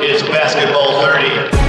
It's Basketball 30.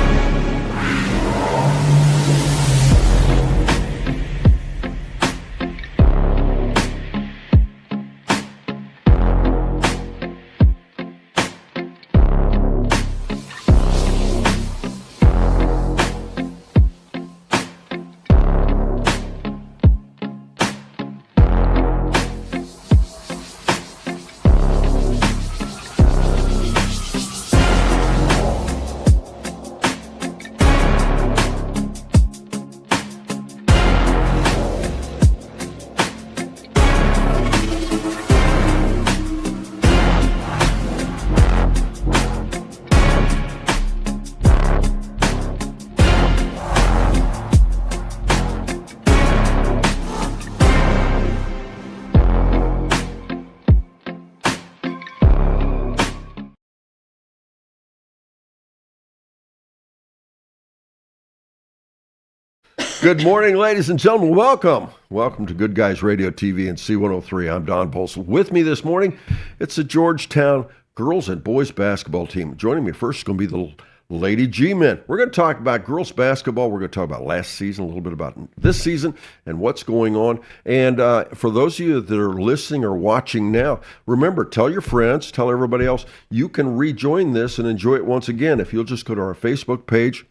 Good morning, ladies and gentlemen. Welcome. Welcome to Good Guys Radio TV and C103. I'm Don Polson. With me this morning, it's the Georgetown girls and boys basketball team. Joining me first is going to be the Lady G-Men. We're going to talk about girls basketball. We're going to talk about last season, a little bit about this season and what's going on. And for those of you that are listening or watching now, remember, tell your friends, tell everybody else. You can rejoin this and enjoy it once again if you'll just go to our Facebook page,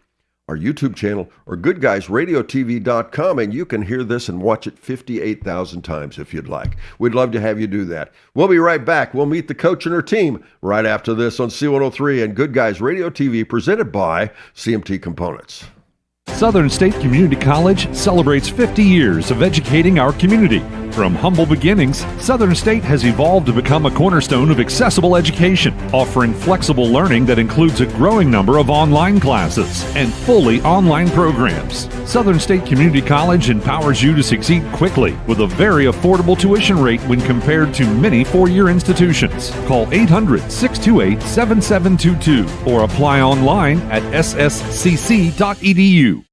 our YouTube channel, or goodguysradiotv.com, and you can hear this and watch it 58,000 times if you'd like. We'd love to have you do that. We'll be right back. We'll meet the coach and her team right after this on C103 and Good Guys Radio TV, presented by CMT Components. Southern State Community College celebrates 50 years of educating our community. From humble beginnings, Southern State has evolved to become a cornerstone of accessible education, offering flexible learning that includes a growing number of online classes and fully online programs. Southern State Community College empowers you to succeed quickly with a very affordable tuition rate when compared to many four-year institutions. Call 800-628-7722 or apply online at sscc.edu.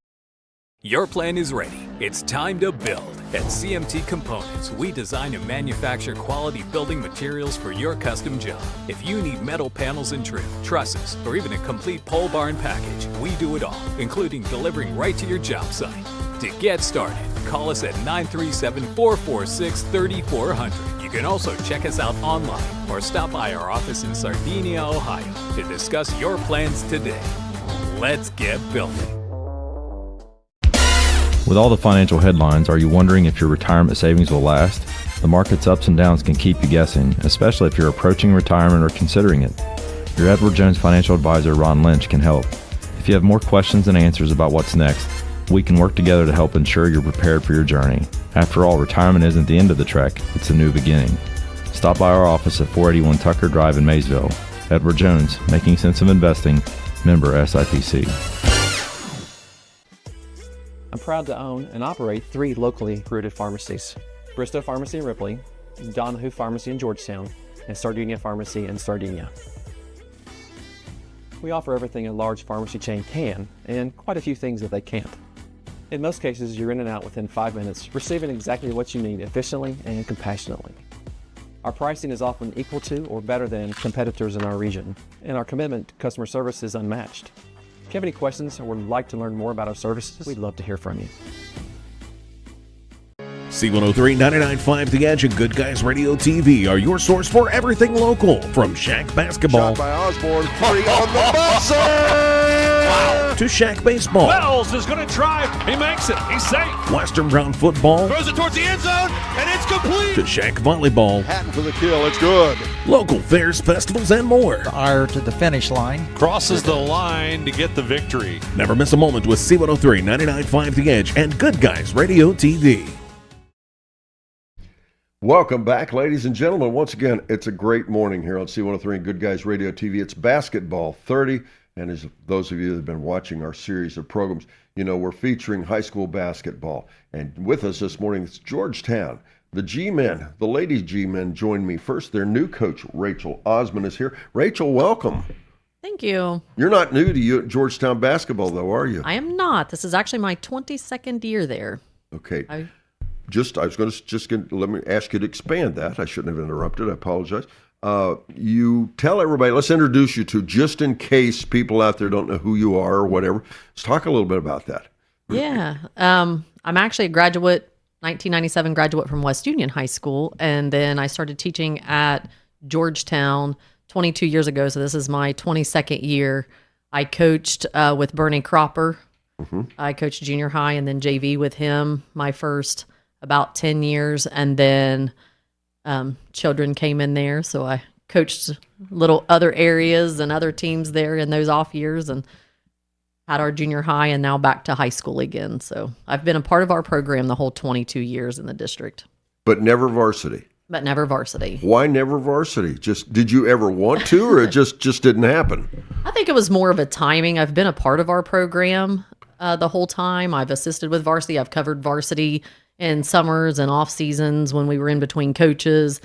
Your plan is ready. It's time to build. At CMT Components, we design and manufacture quality building materials for your custom job. If you need metal panels and trim, trusses, or even a complete pole barn package, we do it all, including delivering right to your job site. To get started, call us at 937-446-3400. You can also check us out online or stop by our office in Sardinia, Ohio to discuss your plans today. Let's get building. With all the financial headlines, are you wondering if your retirement savings will last? The market's ups and downs can keep you guessing, especially if you're approaching retirement or considering it. Your Edward Jones financial advisor, Ron Lynch, can help. If you have more questions than answers about what's next, we can work together to help ensure you're prepared for your journey. After all, retirement isn't the end of the trek, it's a new beginning. Stop by our office at 481 Tucker Drive in Maysville. Edward Jones, making sense of investing, member SIPC. I'm proud to own and operate 3 locally rooted pharmacies: Bristow Pharmacy in Ripley, Donahue Pharmacy in Georgetown, and Sardinia Pharmacy in Sardinia. We offer everything a large pharmacy chain can, and quite a few things that they can't. In most cases, you're in and out within 5 minutes, receiving exactly what you need efficiently and compassionately. Our pricing is often equal to or better than competitors in our region, and our commitment to customer service is unmatched. If you have any questions or would like to learn more about our services, we'd love to hear from you. C103, 99.5 The Edge, and Good Guys Radio TV are your source for everything local. From Shack Basketball Shot by Osborne, 3 on the buzzer! Wow. To Shack Baseball. Wells is going to try. He makes it. He's safe. Western Brown Football. Throws it towards the end zone, and it's complete. To Shack Volleyball. Hatton for the kill, it's good. Local fairs, festivals, and more. Ire to the finish line. Crosses the line to get the victory. Never miss a moment with C103, 99.5 The Edge, and Good Guys Radio TV. Welcome back, ladies and gentlemen. Once again, it's a great morning here on C103 and Good Guys Radio TV. It's Basketball 30, and as those of you that have been watching our series of programs, you know we're featuring high school basketball. And with us this morning is Georgetown. The G-Men, the ladies G-Men join me. First, their new coach, Rachel Osmond, is here. Rachel, welcome. Thank you. You're not new to Georgetown basketball, though, are you? I am not. This is actually my 22nd year there. Okay. I was going to let me ask you to expand that. I shouldn't have interrupted. I apologize. You tell everybody, let's introduce you to, just in case people out there don't know who you are or whatever. Let's talk a little bit about that. Yeah. I'm actually a graduate, 1997 graduate from West Union High School. And then I started teaching at Georgetown 22 years ago. So this is my 22nd year. I coached with Bernie Cropper. I coached junior high and then JV with him my first about 10 years. And then children came in there. So I coached little other areas and other teams there in those off years and had our junior high and now back to high school again. So I've been a part of our program the whole 22 years in the district. But never varsity. But never varsity. Why never varsity? Just did you ever want to, or it just didn't happen? I think it was more of a timing. I've been a part of our program the whole time. I've assisted with varsity. I've covered varsity in summers and off seasons when we were in between coaches.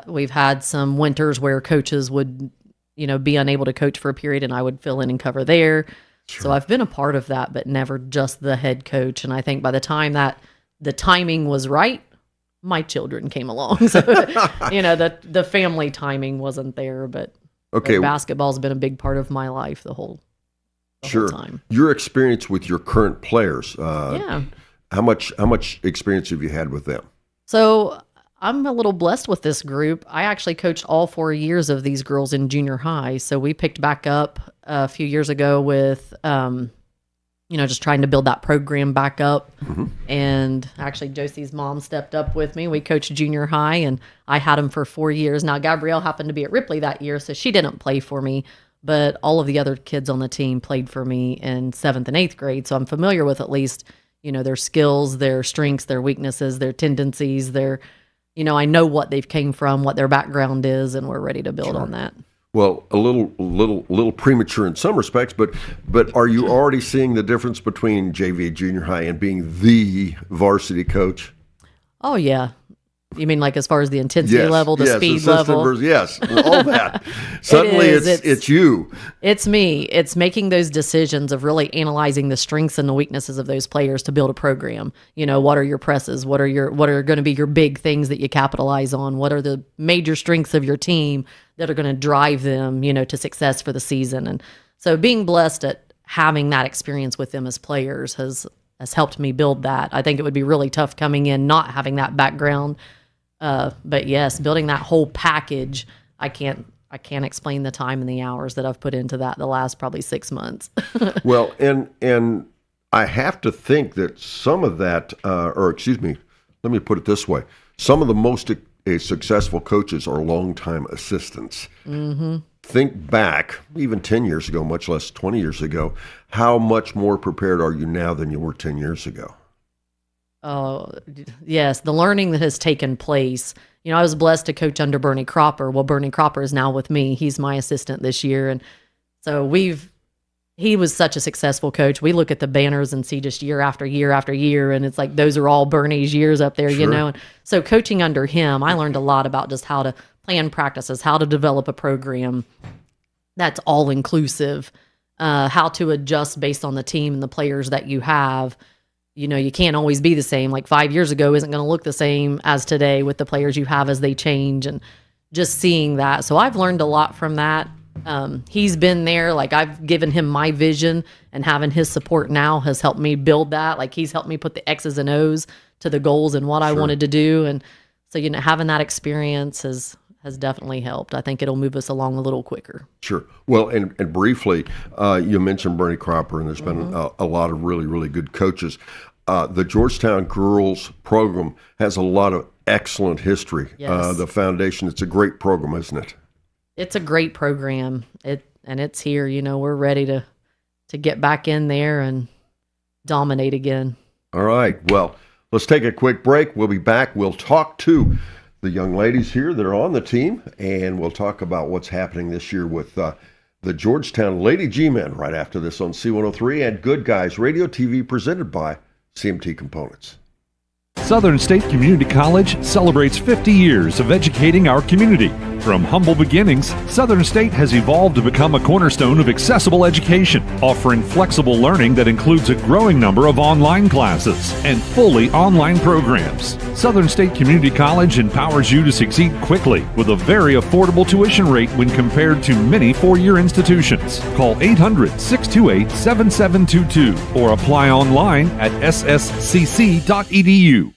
We've had some winters where coaches would, be unable to coach for a period, and I would fill in and cover there. Sure. So I've been a part of that, but never just the head coach. And I think by the time that the timing was right, my children came along. So, the family timing wasn't there, but basketball's been a big part of my life the whole time. Your experience with your current players, yeah. How much experience have you had with them? So I'm a little blessed with this group. I actually coached all 4 years of these girls in junior high. So we picked back up a few years ago with, just trying to build that program back up. And actually Josie's mom stepped up with me. We coached junior high and I had them for 4 years. Now Gabrielle happened to be at Ripley that year, so she didn't play for me, but all of the other kids on the team played for me in 7th and 8th grade. So I'm familiar with at least, their skills, their strengths, their weaknesses, their tendencies, I know what they've came from, what their background is, and we're ready to build on that. Well, a little premature in some respects, but are you already seeing the difference between JV junior high and being the varsity coach? Oh yeah. You mean like as far as the intensity level, the speed level? Yes, all that. Suddenly it's you. It's me. It's making those decisions of really analyzing the strengths and the weaknesses of those players to build a program. What are your presses? What are going to be your big things that you capitalize on? What are the major strengths of your team that are going to drive them, to success for the season? And so being blessed at having that experience with them as players has helped me build that. I think it would be really tough coming in not having that background. But yes, building that whole package, I can't explain the time and the hours that I've put into that the last probably 6 months. Well, and I have to think that some of that, let me put it this way. Some of the most successful coaches are longtime assistants. Think back, even 10 years ago, much less 20 years ago, how much more prepared are you now than you were 10 years ago? Oh, yes. The learning that has taken place. I was blessed to coach under Bernie Cropper. Well, Bernie Cropper is now with me. He's my assistant this year. And so he was such a successful coach. We look at the banners and see just year after year after year. And it's like, those are all Bernie's years up there, Sure. And so coaching under him, I learned a lot about just how to plan practices, how to develop a program that's all inclusive, how to adjust based on the team and the players that you have. You can't always be the same. Like 5 years ago isn't going to look the same as today with the players you have as they change, and just seeing that. So I've learned a lot from that. He's been there. Like I've given him my vision, and having his support now has helped me build that. Like he's helped me put the X's and O's to the goals and what I wanted to do. And so, having that experience has definitely helped. I think it'll move us along a little quicker. Sure. Well, and briefly, you mentioned Bernie Cropper, and there's been a lot of really, really good coaches. The Georgetown girls program has a lot of excellent history. Yes. The foundation, it's a great program, isn't it? It's a great program. It's here. We're ready to get back in there and dominate again. All right. Well, let's take a quick break. We'll be back. We'll talk to the young ladies here that are on the team, and we'll talk about what's happening this year with the Georgetown Lady G-Men right after this on C103 and Good Guys Radio TV, presented by CMT Components. Southern State Community College celebrates 50 years of educating our community. From humble beginnings, Southern State has evolved to become a cornerstone of accessible education, offering flexible learning that includes a growing number of online classes and fully online programs. Southern State Community College empowers you to succeed quickly with a very affordable tuition rate when compared to many four-year institutions. Call 800-628-7722 or apply online at sscc.edu.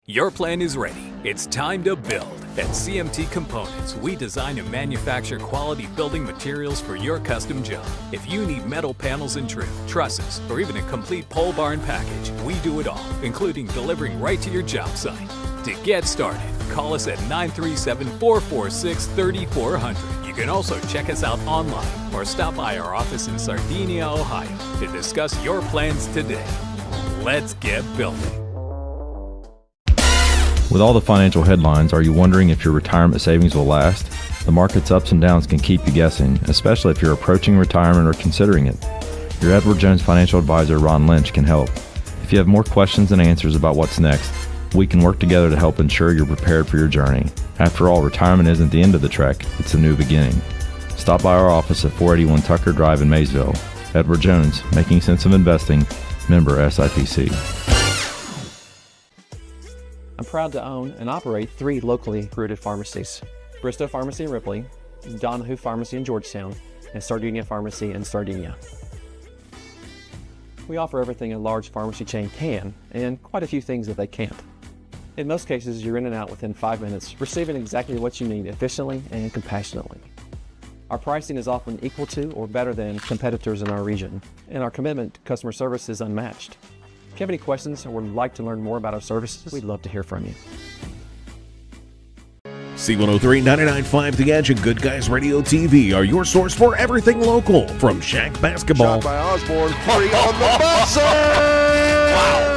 Your plan is ready. It's time to build. At CMT Components, we design and manufacture quality building materials for your custom job. If you need metal panels and trim, trusses, or even a complete pole barn package, we do it all, including delivering right to your job site. To get started, call us at 937-446-3400. You can also check us out online or stop by our office in Sardinia, Ohio to discuss your plans today. Let's get building. With all the financial headlines, are you wondering if your retirement savings will last? The market's ups and downs can keep you guessing, especially if you're approaching retirement or considering it. Your Edward Jones financial advisor, Ron Lynch, can help. If you have more questions than answers about what's next, we can work together to help ensure you're prepared for your journey. After all, retirement isn't the end of the trek, it's a new beginning. Stop by our office at 481 Tucker Drive in Maysville. Edward Jones, making sense of investing, member SIPC. I'm proud to own and operate 3 locally rooted pharmacies: Bristow Pharmacy in Ripley, Donahue Pharmacy in Georgetown, and Sardinia Pharmacy in Sardinia. We offer everything a large pharmacy chain can, and quite a few things that they can't. In most cases, you're in and out within 5 minutes, receiving exactly what you need efficiently and compassionately. Our pricing is often equal to or better than competitors in our region, and our commitment to customer service is unmatched. If you have any questions or would like to learn more about our services, we'd love to hear from you. C103 99.5 The Edge and Good Guys Radio TV are your source for everything local. From Shack basketball Shot by Osborne, 3 on the buzzer!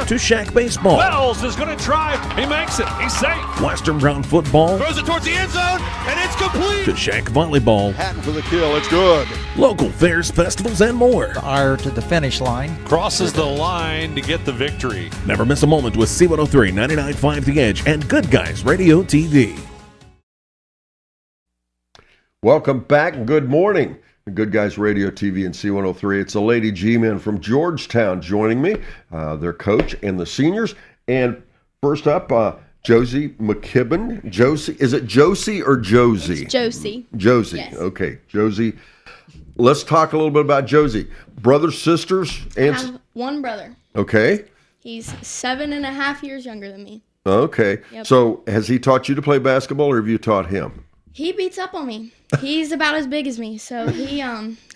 to Shack baseball, Wells is going to try. He makes it. He's safe. Western Brown football Throws it towards the end zone, and it's complete. to Shack volleyball, Hatton for the kill, it's good. local fairs, festivals, and more. Ire to the finish line. Crosses the line to get the victory. Never miss a moment with C103 99.5 The Edge and Good Guys Radio TV. Welcome back and good morning. Good Guys Radio TV and C103. It's the Lady G-Men from Georgetown joining me, their coach and the seniors. And first up, Josie McKibben. Josie, is it Josie or Josie? It's Josie. Josie, Yes. Okay. Josie, let's talk a little bit about Josie. Brothers, sisters, I and... have one brother. Okay, He's 7.5 years younger than me. okay. Yep. So has he taught you to play basketball or have you taught him? He beats up on me. He's about as big as me, so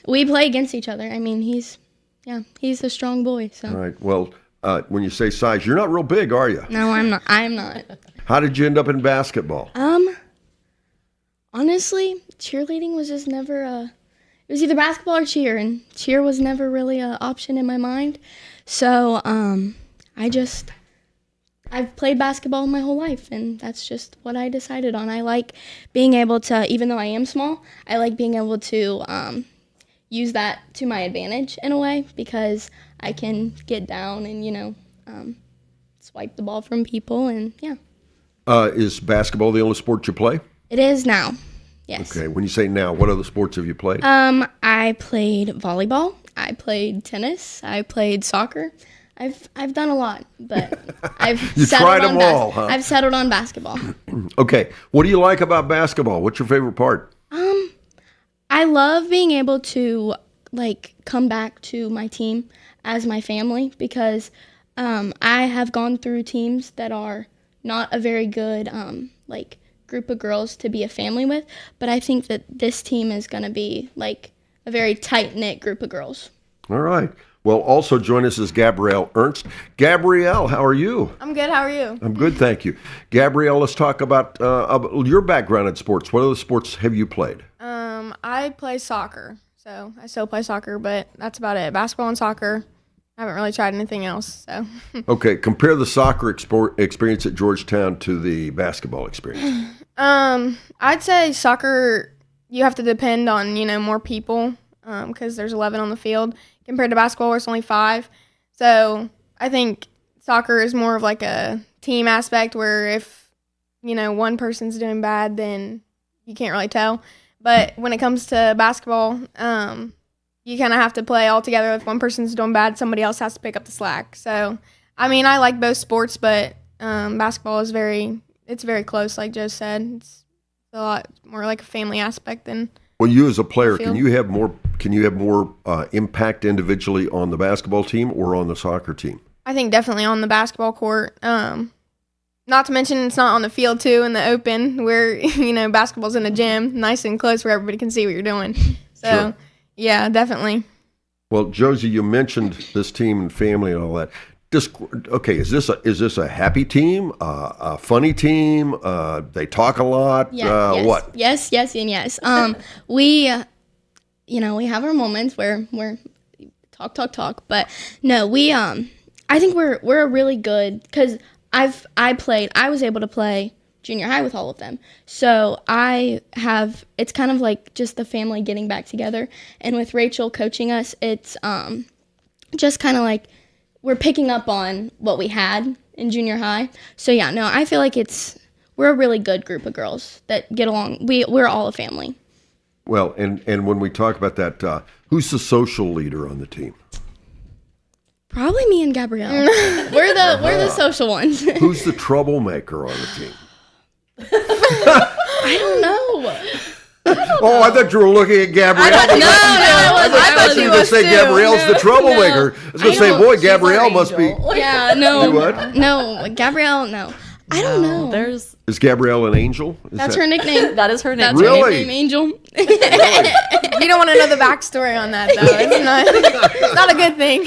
we play against each other. I mean, he's a strong boy. So All right, well, when you say size, you're not real big, are you? no, I'm not. I'm not. How did you end up in basketball? Honestly, cheerleading was just never. It was either basketball or cheer, and cheer was never really an option in my mind. So I've played basketball my whole life, and that's just what I decided on. I like being able to, even though I am small, I like being able to use that to my advantage in a way, because I can get down and, swipe the ball from people, and yeah. Is basketball the only sport you play? It is now, yes. Okay, when you say now, what other sports have you played? I played volleyball, I played tennis, I played soccer. I've done a lot, but I've You settled tried on them all, huh? I've settled on basketball. Okay, what do you like about basketball? What's your favorite part? I love being able to come back to my team as my family, because I have gone through teams that are not a very good group of girls to be a family with, but I think that this team is going to be a very tight-knit group of girls. All right. Well, also join us is Gabrielle Ernst. Gabrielle, how are you? I'm good. How are you? I'm good, thank you. Gabrielle, let's talk about your background in sports. What other sports have you played? I play soccer, so I still play soccer, but that's about it. Basketball and soccer. I haven't really tried anything else. So. Okay, compare the soccer experience at Georgetown to the basketball experience. I'd say soccer, you have to depend on more people because there's 11 on the field compared to basketball where it's only 5. So I think soccer is more of a team aspect where if one person's doing bad, then you can't really tell. But when it comes to basketball, you kind of have to play all together. If one person's doing bad, somebody else has to pick up the slack. So, I mean, I like both sports, but basketball is very close, like Joe said. It's a lot more like a family aspect than. Well, you as a player, can you have more impact individually on the basketball team or on the soccer team? I think definitely on the basketball court. Not to mention it's not on the field too in the open where basketball's in a gym, nice and close where everybody can see what you're doing. So Sure. Yeah, definitely. Well, Josie, you mentioned this team and family and all that. Is this a happy team, a funny team? They talk a lot. Yes. What? Yes, and yes. We have our moments where we're talk, but no, I think we're a really good, because I was able to play junior high with all of them. So it's kind of like just the family getting back together. And with Rachel coaching us, it's just kind of like we're picking up on what we had in junior high. So yeah, no, I feel like we're a really good group of girls that get along. We're all a family. Well, and when we talk about that, who's the social leader on the team? Probably me and Gabrielle. We're the social ones. Who's the troublemaker on the team? I don't know. I thought you were looking at Gabrielle. I thought you were going to say Gabrielle's the troublemaker. I was going to say, boy, Gabrielle must be. Yeah, no. You what? No, Gabrielle, no. I don't know. Is Gabrielle an angel? That's her nickname. That is her nickname. That's her Really? nickname, Angel. You don't want to know the backstory on that, though. It's not a good thing.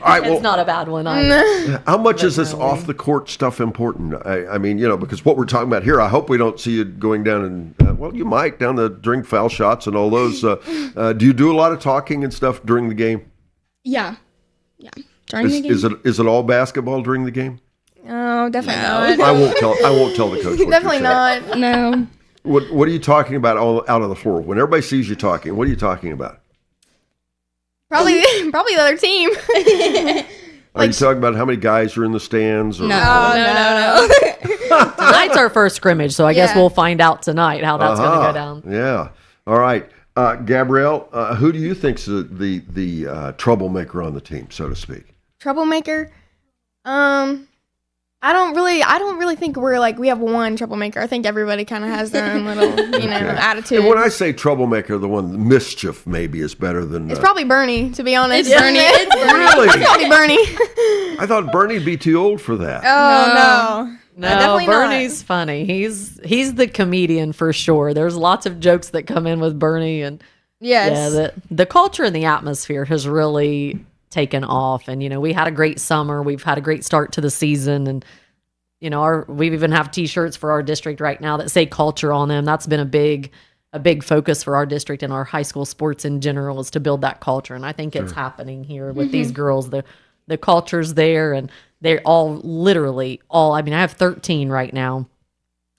All right, It's not a bad one either. how much is this off the court stuff important? I mean, because what we're talking about here, I hope we don't see you going down and, you might during foul shots and all those. Do you do a lot of talking and stuff during the game? Yeah. During the game. Is it all basketball during the game? Oh, definitely not. I won't tell the coach. What Definitely you're saying. not. No. What are you talking about out on the floor? When everybody sees you talking, what are you talking about? Probably the other team. Are you talking about how many guys are in the stands? Or? No. Tonight's our first scrimmage, so I guess Yeah. we'll find out tonight how that's going to go down. Yeah. All right. Gabrielle, who do you think's the troublemaker on the team, so to speak? Troublemaker? I don't really think we have one troublemaker. I think everybody kind of has their own little, attitude. And when I say troublemaker, the one mischief maybe is better than. It's probably Bernie, to be honest. It's Bernie. Really? It's probably Bernie. I thought Bernie'd be too old for that. Oh, no. No, definitely not. Bernie's funny. He's the comedian for sure. There's lots of jokes that come in with Bernie, and Yes. the culture and the atmosphere has really taken off. And we had a great summer. We've had a great start to the season, and we even have T-shirts for our district right now that say culture on them. That's been a big focus for our district and our high school sports in general, is to build that culture. And I think it's happening here with these girls. The culture's there, and they're all literally all. I mean, I have 13 right now,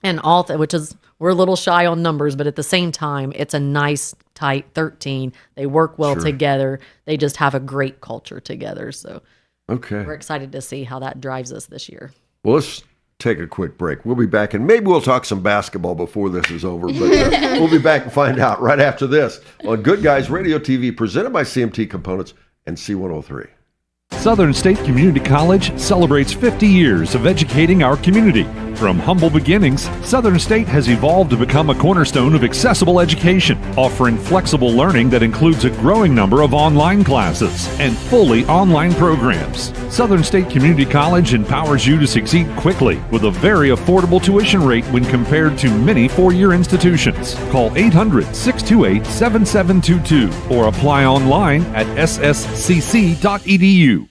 and all which is, we're a little shy on numbers, but at the same time, it's a nice tight 13. They work well together. They just have a great culture together. So Okay. we're excited to see how that drives us this year. Well, let's take a quick break. We'll be back, and maybe we'll talk some basketball before this is over, but we'll be back and find out right after this on Good Guys Radio TV, presented by CMT Components and C103. Southern State Community College celebrates 50 years of educating our community. From humble beginnings, Southern State has evolved to become a cornerstone of accessible education, offering flexible learning that includes a growing number of online classes and fully online programs. Southern State Community College empowers you to succeed quickly with a very affordable tuition rate when compared to many four-year institutions. Call 800-628-7722 or apply online at sscc.edu.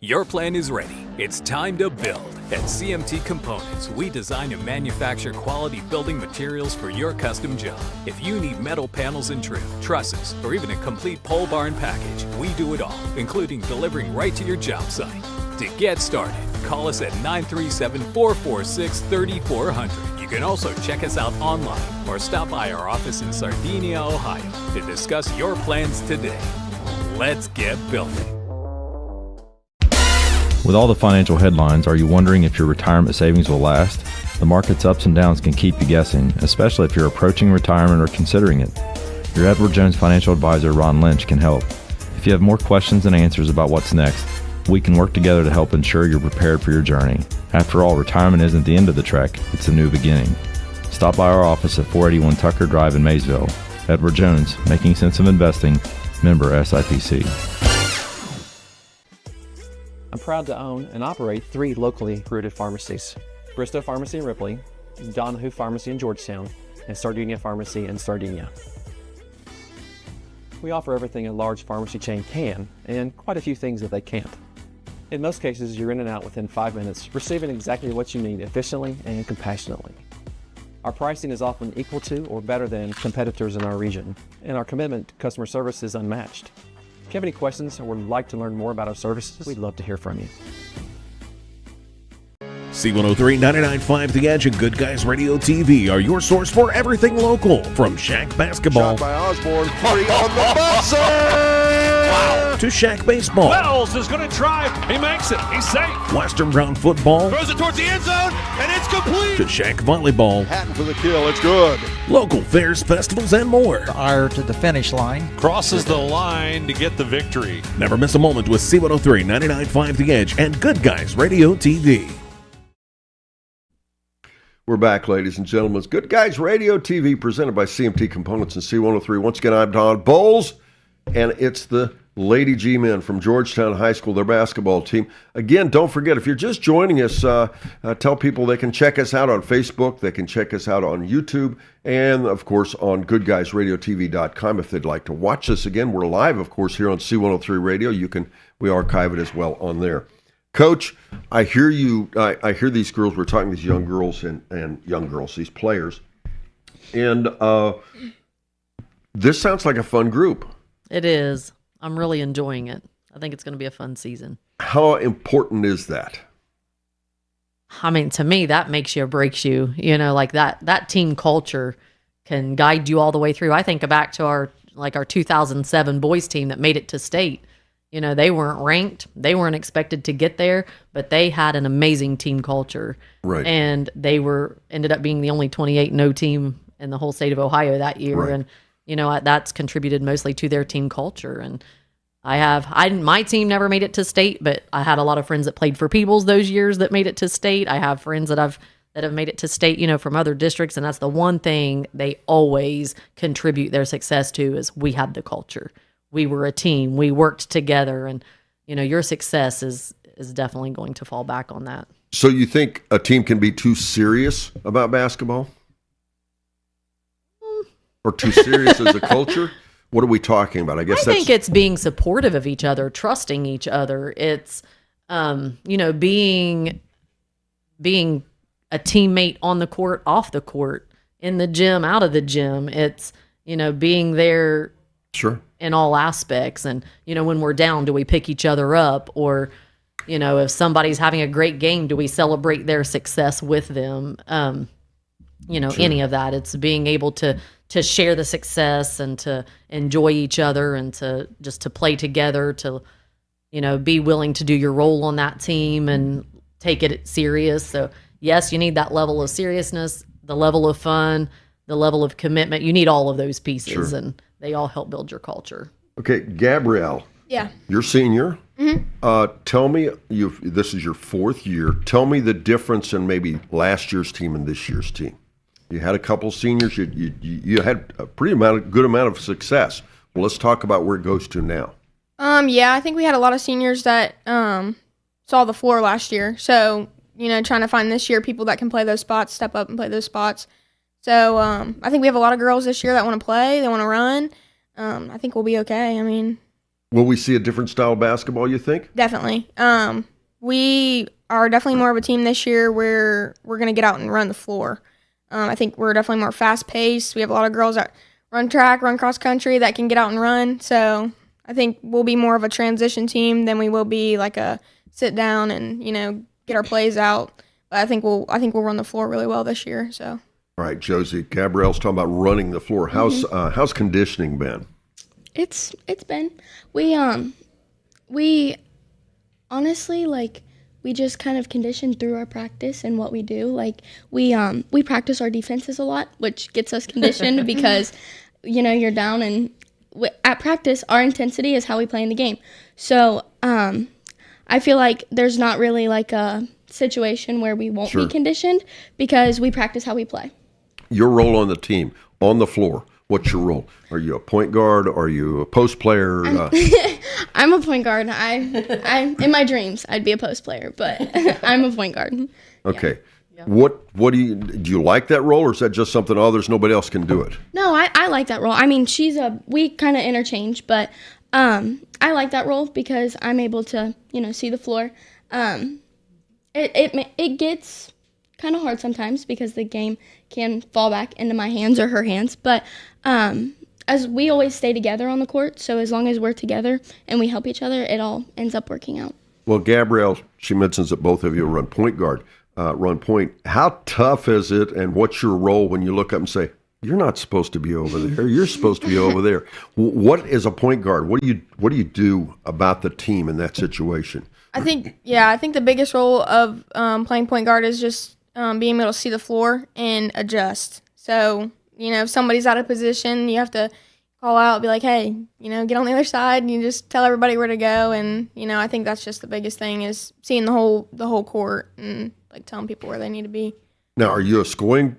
Your plan is ready. It's time to build. At CMT Components, we design and manufacture quality building materials for your custom job. If you need metal panels and trim, trusses, or even a complete pole barn package, we do it all, including delivering right to your job site. To get started, call us at 937-446-3400. You can also check us out online or stop by our office in Sardinia, Ohio to discuss your plans today. Let's get building. With all the financial headlines, are you wondering if your retirement savings will last? The market's ups and downs can keep you guessing, especially if you're approaching retirement or considering it. Your Edward Jones financial advisor, Ron Lynch, can help. If you have more questions than answers about what's next, we can work together to help ensure you're prepared for your journey. After all, retirement isn't the end of the trek, it's a new beginning. Stop by our office at 481 Tucker Drive in Maysville. Edward Jones, making sense of investing, member SIPC. I'm proud to own and operate 3 locally rooted pharmacies: Bristow Pharmacy in Ripley, Donahue Pharmacy in Georgetown, and Sardinia Pharmacy in Sardinia. We offer everything a large pharmacy chain can, and quite a few things that they can't. In most cases, you're in and out within 5 minutes, receiving exactly what you need efficiently and compassionately. Our pricing is often equal to or better than competitors in our region, and our commitment to customer service is unmatched. If you have any questions or would like to learn more about our services, we'd love to hear from you. C103 99.5 The Edge and Good Guys Radio TV are your source for everything local. From Shack basketball Shot by Osborne, 3 on the buzzer! Wow. to Shack baseball, Wells is going to try. He makes it. He's safe. Western Brown football, Throws it towards the end zone, and it's complete. to Shack volleyball, Hatton for the kill, it's good. local fairs, festivals, and more. Ire to the finish line. Crosses the line to get the victory. Never miss a moment with C103 99.5 The Edge and Good Guys Radio TV. We're back, ladies and gentlemen. It's Good Guys Radio TV, presented by CMT Components and C103. Once again, I'm Don Bowles, and it's the Lady G-Men from Georgetown High School, their basketball team. Again, don't forget, if you're just joining us, tell people they can check us out on Facebook, they can check us out on YouTube, and, of course, on goodguysradiotv.com if they'd like to watch us again. We're live, of course, here on C103 Radio. We archive it as well on there. Coach, I hear you. I hear these girls. We're talking these young girls and young girls, these players, and this sounds like a fun group. It is. I'm really enjoying it. I think it's going to be a fun season. How important is that? I mean, to me, that makes you or breaks you. You know, like that team culture can guide you all the way through. I think back to our 2007 boys team that made it to state. You know, they weren't ranked. They weren't expected to get there, but they had an amazing team culture. Right. And they ended up being the only 28-0 team in the whole state of Ohio that year. Right. And, you know, that's contributed mostly to their team culture. And my team never made it to state, but I had a lot of friends that played for Peebles those years that made it to state. I have friends that have made it to state, you know, from other districts. And that's the one thing they always contribute their success to is we had the culture. We were a team. We worked together, and you know your success is definitely going to fall back on that. So you think a team can be too serious about basketball, or too serious as a culture? What are we talking about? I think it's being supportive of each other, trusting each other. It's you know being a teammate on the court, off the court, in the gym, out of the gym. It's you know being there. Sure. In all aspects. And, you know, when we're down, do we pick each other up? Or, you know, if somebody's having a great game, do we celebrate their success with them? You know, Sure. any of that. It's being able to share the success and to enjoy each other and to play together, to, you know, be willing to do your role on that team and take it serious. So, yes, you need that level of seriousness, the level of fun, the level of commitment. You need all of those pieces. Sure. And they all help build your culture. Okay, Gabrielle. Yeah. You're senior. Mm-hmm. Tell me, this is your 4th year. Tell me the difference in maybe last year's team and this year's team. You had a couple seniors. You had a good amount of success. Well, let's talk about where it goes to now. Yeah, I think we had a lot of seniors that saw the floor last year. So, you know, trying to find this year people that can play those spots, step up and play those spots. So I think we have a lot of girls this year that want to play, they want to run. I think we'll be okay. I mean, will we see a different style of basketball, you think? Definitely. We are definitely more of a team this year where we're going to get out and run the floor. I think we're definitely more fast-paced. We have a lot of girls that run track, run cross-country, that can get out and run. So I think we'll be more of a transition team than we will be like a sit-down and, you know, get our plays out. But I think we'll run the floor really well this year, so. All right, Josie. Gabrielle's talking about running the floor. How's conditioning been? It's been we honestly, like, we just kind of condition through our practice and what we do. Like we practice our defenses a lot, which gets us conditioned because, you're down, and at practice, our intensity is how we play in the game. So I feel like there's not really like a situation where we won't be conditioned because we practice how we play. Your role on the team, on the floor, what's your role? Are you a point guard? Are you a post player? I'm a point guard. I in my dreams, I'd be a post player, but I'm a point guard. Okay. Yeah. What do you like that role, or is that just something there's nobody else can do it? No, I like that role. I mean, we kind of interchange, but I like that role because I'm able to, see the floor. It gets kind of hard sometimes because the game can fall back into my hands or her hands, but as we always stay together on the court, so as long as we're together and we help each other, it all ends up working out. Well, Gabrielle, she mentions that both of you run point guard. Run point. How tough is it, and what's your role when you look up and say, you're not supposed to be over there, you're supposed to be over there? What is a point guard? What do you do about the team in that situation? I think the biggest role of playing point guard is just being able to see the floor and adjust. So, if somebody's out of position, you have to call out, be like, hey, get on the other side, and you just tell everybody where to go. And, I think that's just the biggest thing is seeing the whole court and like telling people where they need to be. Now, are you a scoring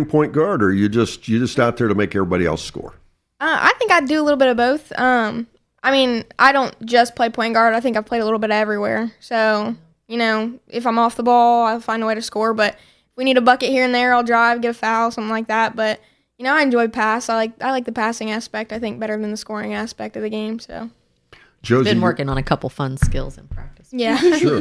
point guard, or are you just out there to make everybody else score? I think I do a little bit of both. I don't just play point guard. I think I've played a little bit everywhere. So, if I'm off the ball, I'll find a way to score. But if we need a bucket here and there, I'll drive, get a foul, something like that. But, I enjoy pass. I like the passing aspect, I think, better than the scoring aspect of the game. So, Josie, been working on a couple fun skills in practice. Yeah. Sure.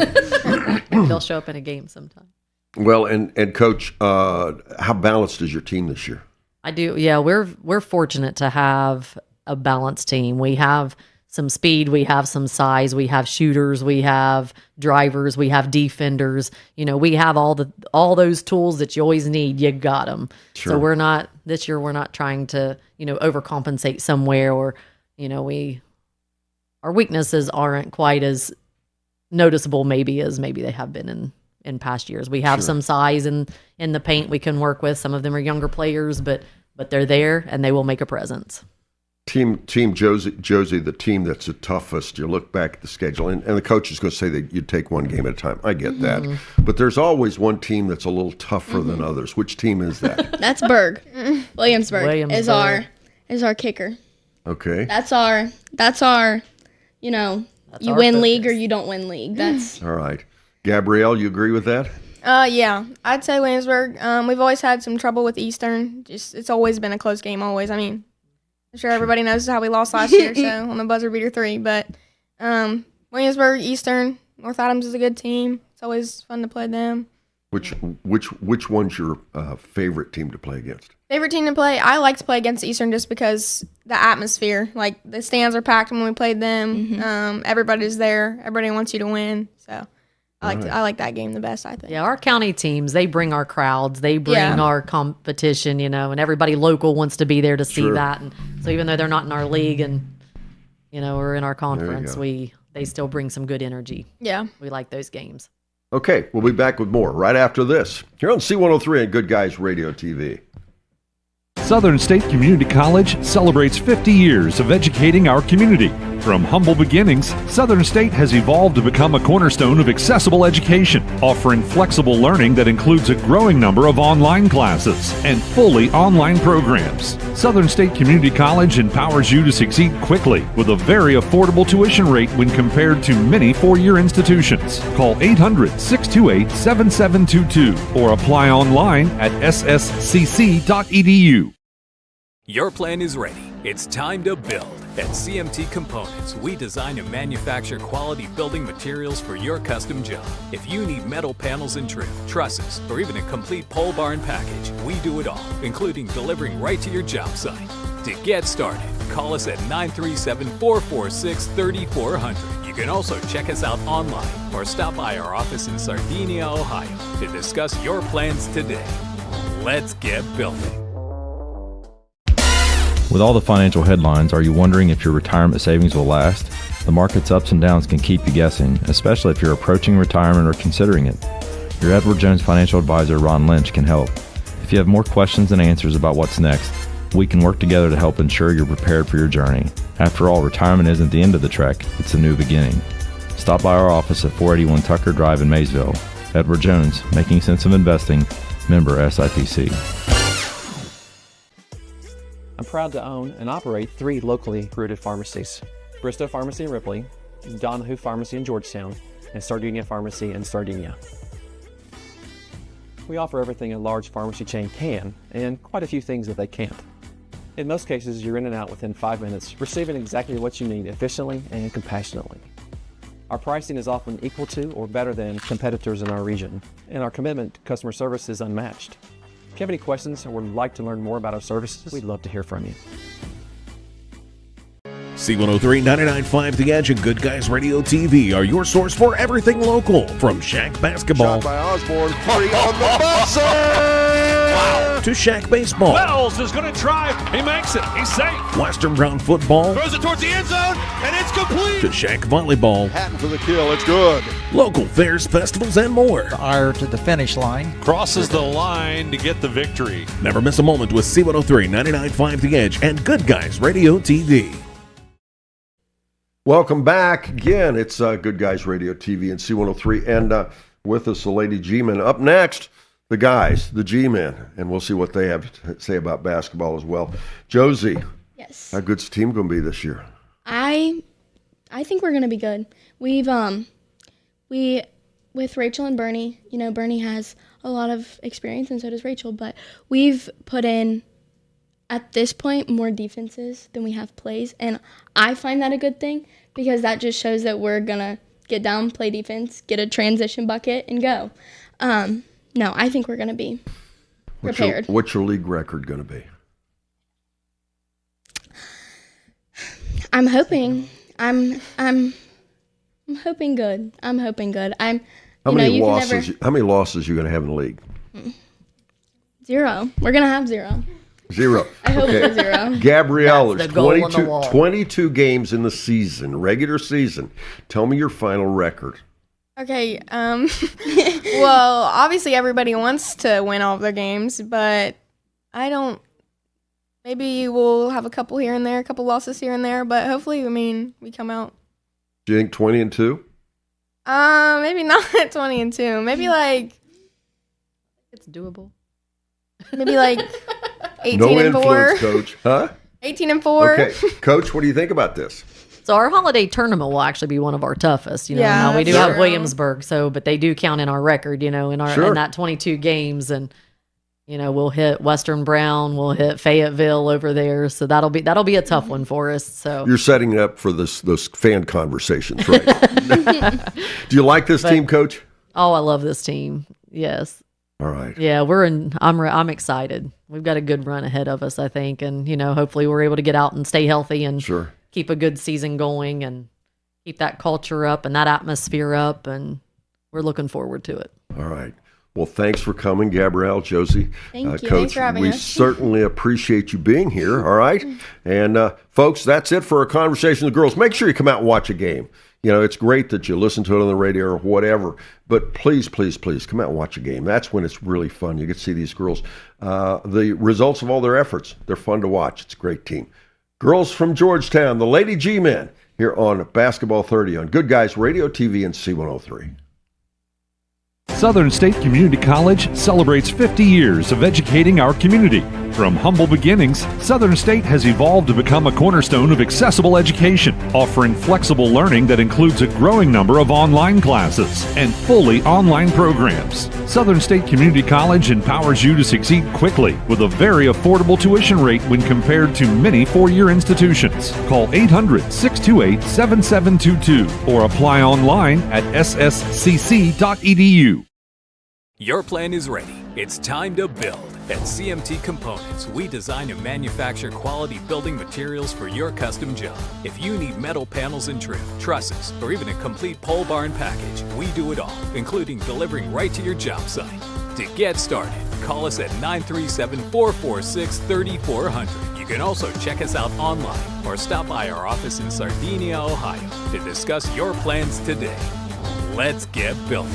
They'll show up in a game sometime. Well, and Coach, how balanced is your team this year? I do. Yeah, we're fortunate to have a balanced team. We have some speed, we have some size, we have shooters, we have drivers, we have defenders. We have all those tools that you always need. You got them. Sure. So this year we're not trying to overcompensate somewhere, or our weaknesses aren't quite as noticeable maybe as they have been in past years. We have some size in the paint we can work with. Some of them are younger players, but they're there and they will make a presence. Team Josie, the team that's the toughest, you look back at the schedule, and the coach is going to say that you take one game at a time. I get that. But there's always one team that's a little tougher than others. Which team is that? That's Berg. Williamsburg is our kicker. Okay. That's our you win league or you don't win league. That's all right. Gabrielle, you agree with that? Yeah, I'd say Williamsburg. We've always had some trouble with Eastern. It's always been a close game, always. I'm sure everybody knows how we lost last year, so on the buzzer beater 3. But Williamsburg, Eastern, North Adams is a good team. It's always fun to play them. Which one's your favorite team to play against? Favorite team to play? I like to play against Eastern just because the atmosphere. Like, the stands are packed when we played them. Everybody's there. Everybody wants you to win. So I like that game the best, I think. Yeah, our county teams, they bring our crowds. They bring our competition, and everybody local wants to be there to see that. And so even though they're not in our league and, we're in our conference, they still bring some good energy. Yeah. We like those games. Okay, we'll be back with more right after this here on C103 and Good Guys Radio TV. Southern State Community College celebrates 50 years of educating our community. From humble beginnings, Southern State has evolved to become a cornerstone of accessible education, offering flexible learning that includes a growing number of online classes and fully online programs. Southern State Community College empowers you to succeed quickly with a very affordable tuition rate when compared to many four-year institutions. Call 800-628-7722 or apply online at sscc.edu. Your plan is ready. It's time to build. At CMT Components, we design and manufacture quality building materials for your custom job. If you need metal panels and trim, trusses, or even a complete pole barn package, we do it all, including delivering right to your job site. To get started, call us at 937-446-3400. You can also check us out online or stop by our office in Sardinia, Ohio to discuss your plans today. Let's get building. With all the financial headlines, are you wondering if your retirement savings will last? The market's ups and downs can keep you guessing, especially if you're approaching retirement or considering it. Your Edward Jones financial advisor, Ron Lynch, can help. If you have more questions than answers about what's next, we can work together to help ensure you're prepared for your journey. After all, retirement isn't the end of the trek, it's a new beginning. Stop by our office at 481 Tucker Drive in Maysville. Edward Jones, making sense of investing, member SIPC. I'm proud to own and operate 3 locally rooted pharmacies: Bristow Pharmacy in Ripley, Donahue Pharmacy in Georgetown, and Sardinia Pharmacy in Sardinia. We offer everything a large pharmacy chain can, and quite a few things that they can't. In most cases, you're in and out within 5 minutes, receiving exactly what you need efficiently and compassionately. Our pricing is often equal to or better than competitors in our region, and our commitment to customer service is unmatched. If you have any questions or would like to learn more about our services, we'd love to hear from you. C103 99.5 The Edge and Good Guys Radio TV are your source for everything local. From Shack basketball Shot by Osborne, 3 on the buzzer! Wow. to Shack baseball, Wells is going to try. He makes it. He's safe. Western Brown football, Throws it towards the end zone, and it's complete. to Shack volleyball, Hatton for the kill, it's good. local fairs, festivals, and more. Ire to the finish line. Crosses the line to get the victory. Never miss a moment with C103 99.5 The Edge and Good Guys Radio TV. Welcome back again. It's Good Guys Radio TV and C103, and with us the Lady G-Men. Up next, the guys, the G-Men, and we'll see what they have to say about basketball as well. Josie, Yes. how good's the team going to be this year? I think we're gonna be good. We've with Rachel and Bernie, Bernie has a lot of experience and so does Rachel, but we've put in at this point more defenses than we have plays, and I find that a good thing because that just shows that we're gonna get down, play defense, get a transition bucket, and go. No, I think we're gonna be prepared. What's your league record going to be? I'm hoping. I'm hoping good. I'm hoping good. How many losses? How many losses are you going to have in the league? 0. We're gonna have 0. 0. I hope it's 0. Gabrielle, That's there's the goal on the wall. 22 games in the season, regular season. Tell me your final record. Okay. Well, obviously everybody wants to win all of their games, but I don't. Maybe we'll have a couple here and there, a couple losses here and there, but hopefully, we come out. Do you think 20-2? Maybe not 20-2. Maybe It's doable. maybe 18-4. No influence, Coach. Huh? 18-4. Okay, Coach, what do you think about this? So our holiday tournament will actually be one of our toughest. Yeah, now we do that's have true. Williamsburg, but they do count in our record. In that 22 games, and we'll hit Western Brown, we'll hit Fayetteville over there. So that'll be a tough one for us. So You're setting it up for those fan conversations, right? Do you like this team, Coach? I love this team. Yes. All right. Yeah, I'm excited. We've got a good run ahead of us, I think, and hopefully we're able to get out and stay healthy and Sure. keep a good season going and keep that culture up and that atmosphere up, and we're looking forward to it. All right. Well, thanks for coming, Gabrielle, Josie. Thank you. Coach, Thanks for having we us. certainly appreciate you being here, all right? And, folks, that's it for our conversation with the girls. Make sure you come out and watch a game. It's great that you listen to it on the radio or whatever, but please, please, please come out and watch a game. That's when it's really fun. You get to see these girls. The results of all their efforts, they're fun to watch. It's a great team. Girls from Georgetown, the Lady G-Men, here on Basketball 30 on Good Guys Radio TV and C103. Southern State Community College celebrates 50 years of educating our community. From humble beginnings, Southern State has evolved to become a cornerstone of accessible education, offering flexible learning that includes a growing number of online classes and fully online programs. Southern State Community College empowers you to succeed quickly with a very affordable tuition rate when compared to many four-year institutions. Call 800-628-7722 or apply online at sscc.edu. Your plan is ready. It's time to build. At CMT Components, we design and manufacture quality building materials for your custom job. If you need metal panels and trim, trusses, or even a complete pole barn package, we do it all, including delivering right to your job site. To get started, call us at 937-446-3400. You can also check us out online or stop by our office in Sardinia, Ohio to discuss your plans today. Let's get building.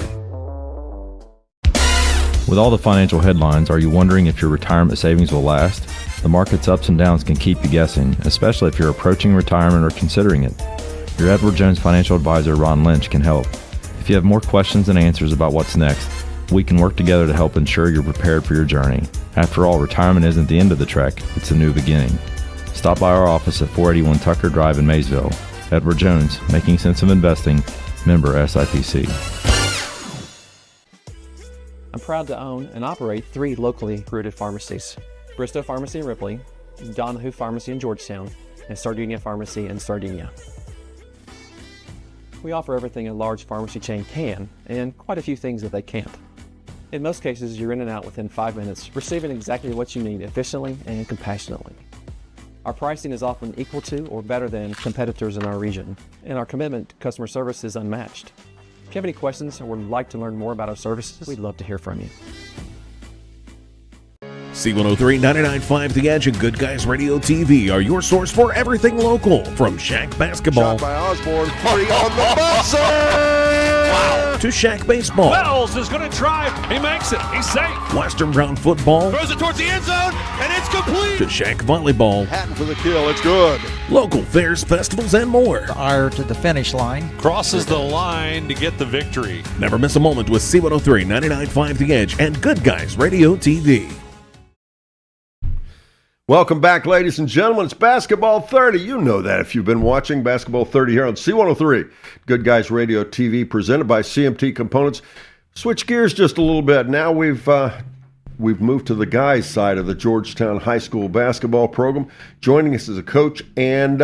With all the financial headlines, are you wondering if your retirement savings will last? The market's ups and downs can keep you guessing, especially if you're approaching retirement or considering it. Your Edward Jones financial advisor, Ron Lynch, can help. If you have more questions than answers about what's next, we can work together to help ensure you're prepared for your journey. After all, retirement isn't the end of the trek, it's a new beginning. Stop by our office at 481 Tucker Drive in Maysville. Edward Jones, Making Sense of Investing, member SIPC. I'm proud to own and operate 3 locally rooted pharmacies: Bristow Pharmacy in Ripley, Donahue Pharmacy in Georgetown, and Sardinia Pharmacy in Sardinia. We offer everything a large pharmacy chain can, and quite a few things that they can't. In most cases, you're in and out within 5 minutes, receiving exactly what you need efficiently and compassionately. Our pricing is often equal to or better than competitors in our region, and our commitment to customer service is unmatched. If you have any questions or would like to learn more about our services, we'd love to hear from you. C103 99.5 The Edge and Good Guys Radio TV are your source for everything local. From Shack basketball Shot by Osborne. Party on the buzzer! Wow. to Shack baseball, Wells is going to try. He makes it. He's safe. Western Brown football, Throws it towards the end zone, and it's complete. to Shack volleyball, Hatton for the kill. It's good. local fairs, festivals, and more. Ire to the finish line. Crosses the line to get the victory. Never miss a moment with C103 99.5 The Edge and Good Guys Radio TV. Welcome back, ladies and gentlemen. It's Basketball 30. You know that if you've been watching Basketball 30 here on C103, Good Guys Radio TV, presented by CMT Components. Switch gears just a little bit. Now we've moved to the guys' side of the Georgetown High School basketball program. Joining us is a coach and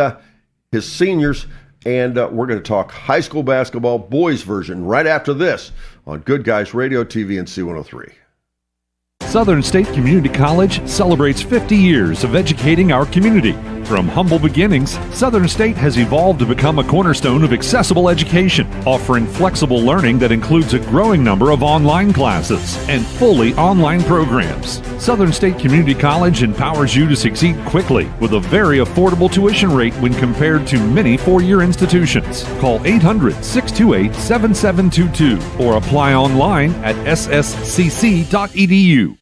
his seniors, and we're going to talk high school basketball boys version right after this on Good Guys Radio TV and C103. Southern State Community College celebrates 50 years of educating our community. From humble beginnings, Southern State has evolved to become a cornerstone of accessible education, offering flexible learning that includes a growing number of online classes and fully online programs. Southern State Community College empowers you to succeed quickly with a very affordable tuition rate when compared to many four-year institutions. Call 800-628-7722 or apply online at sscc.edu.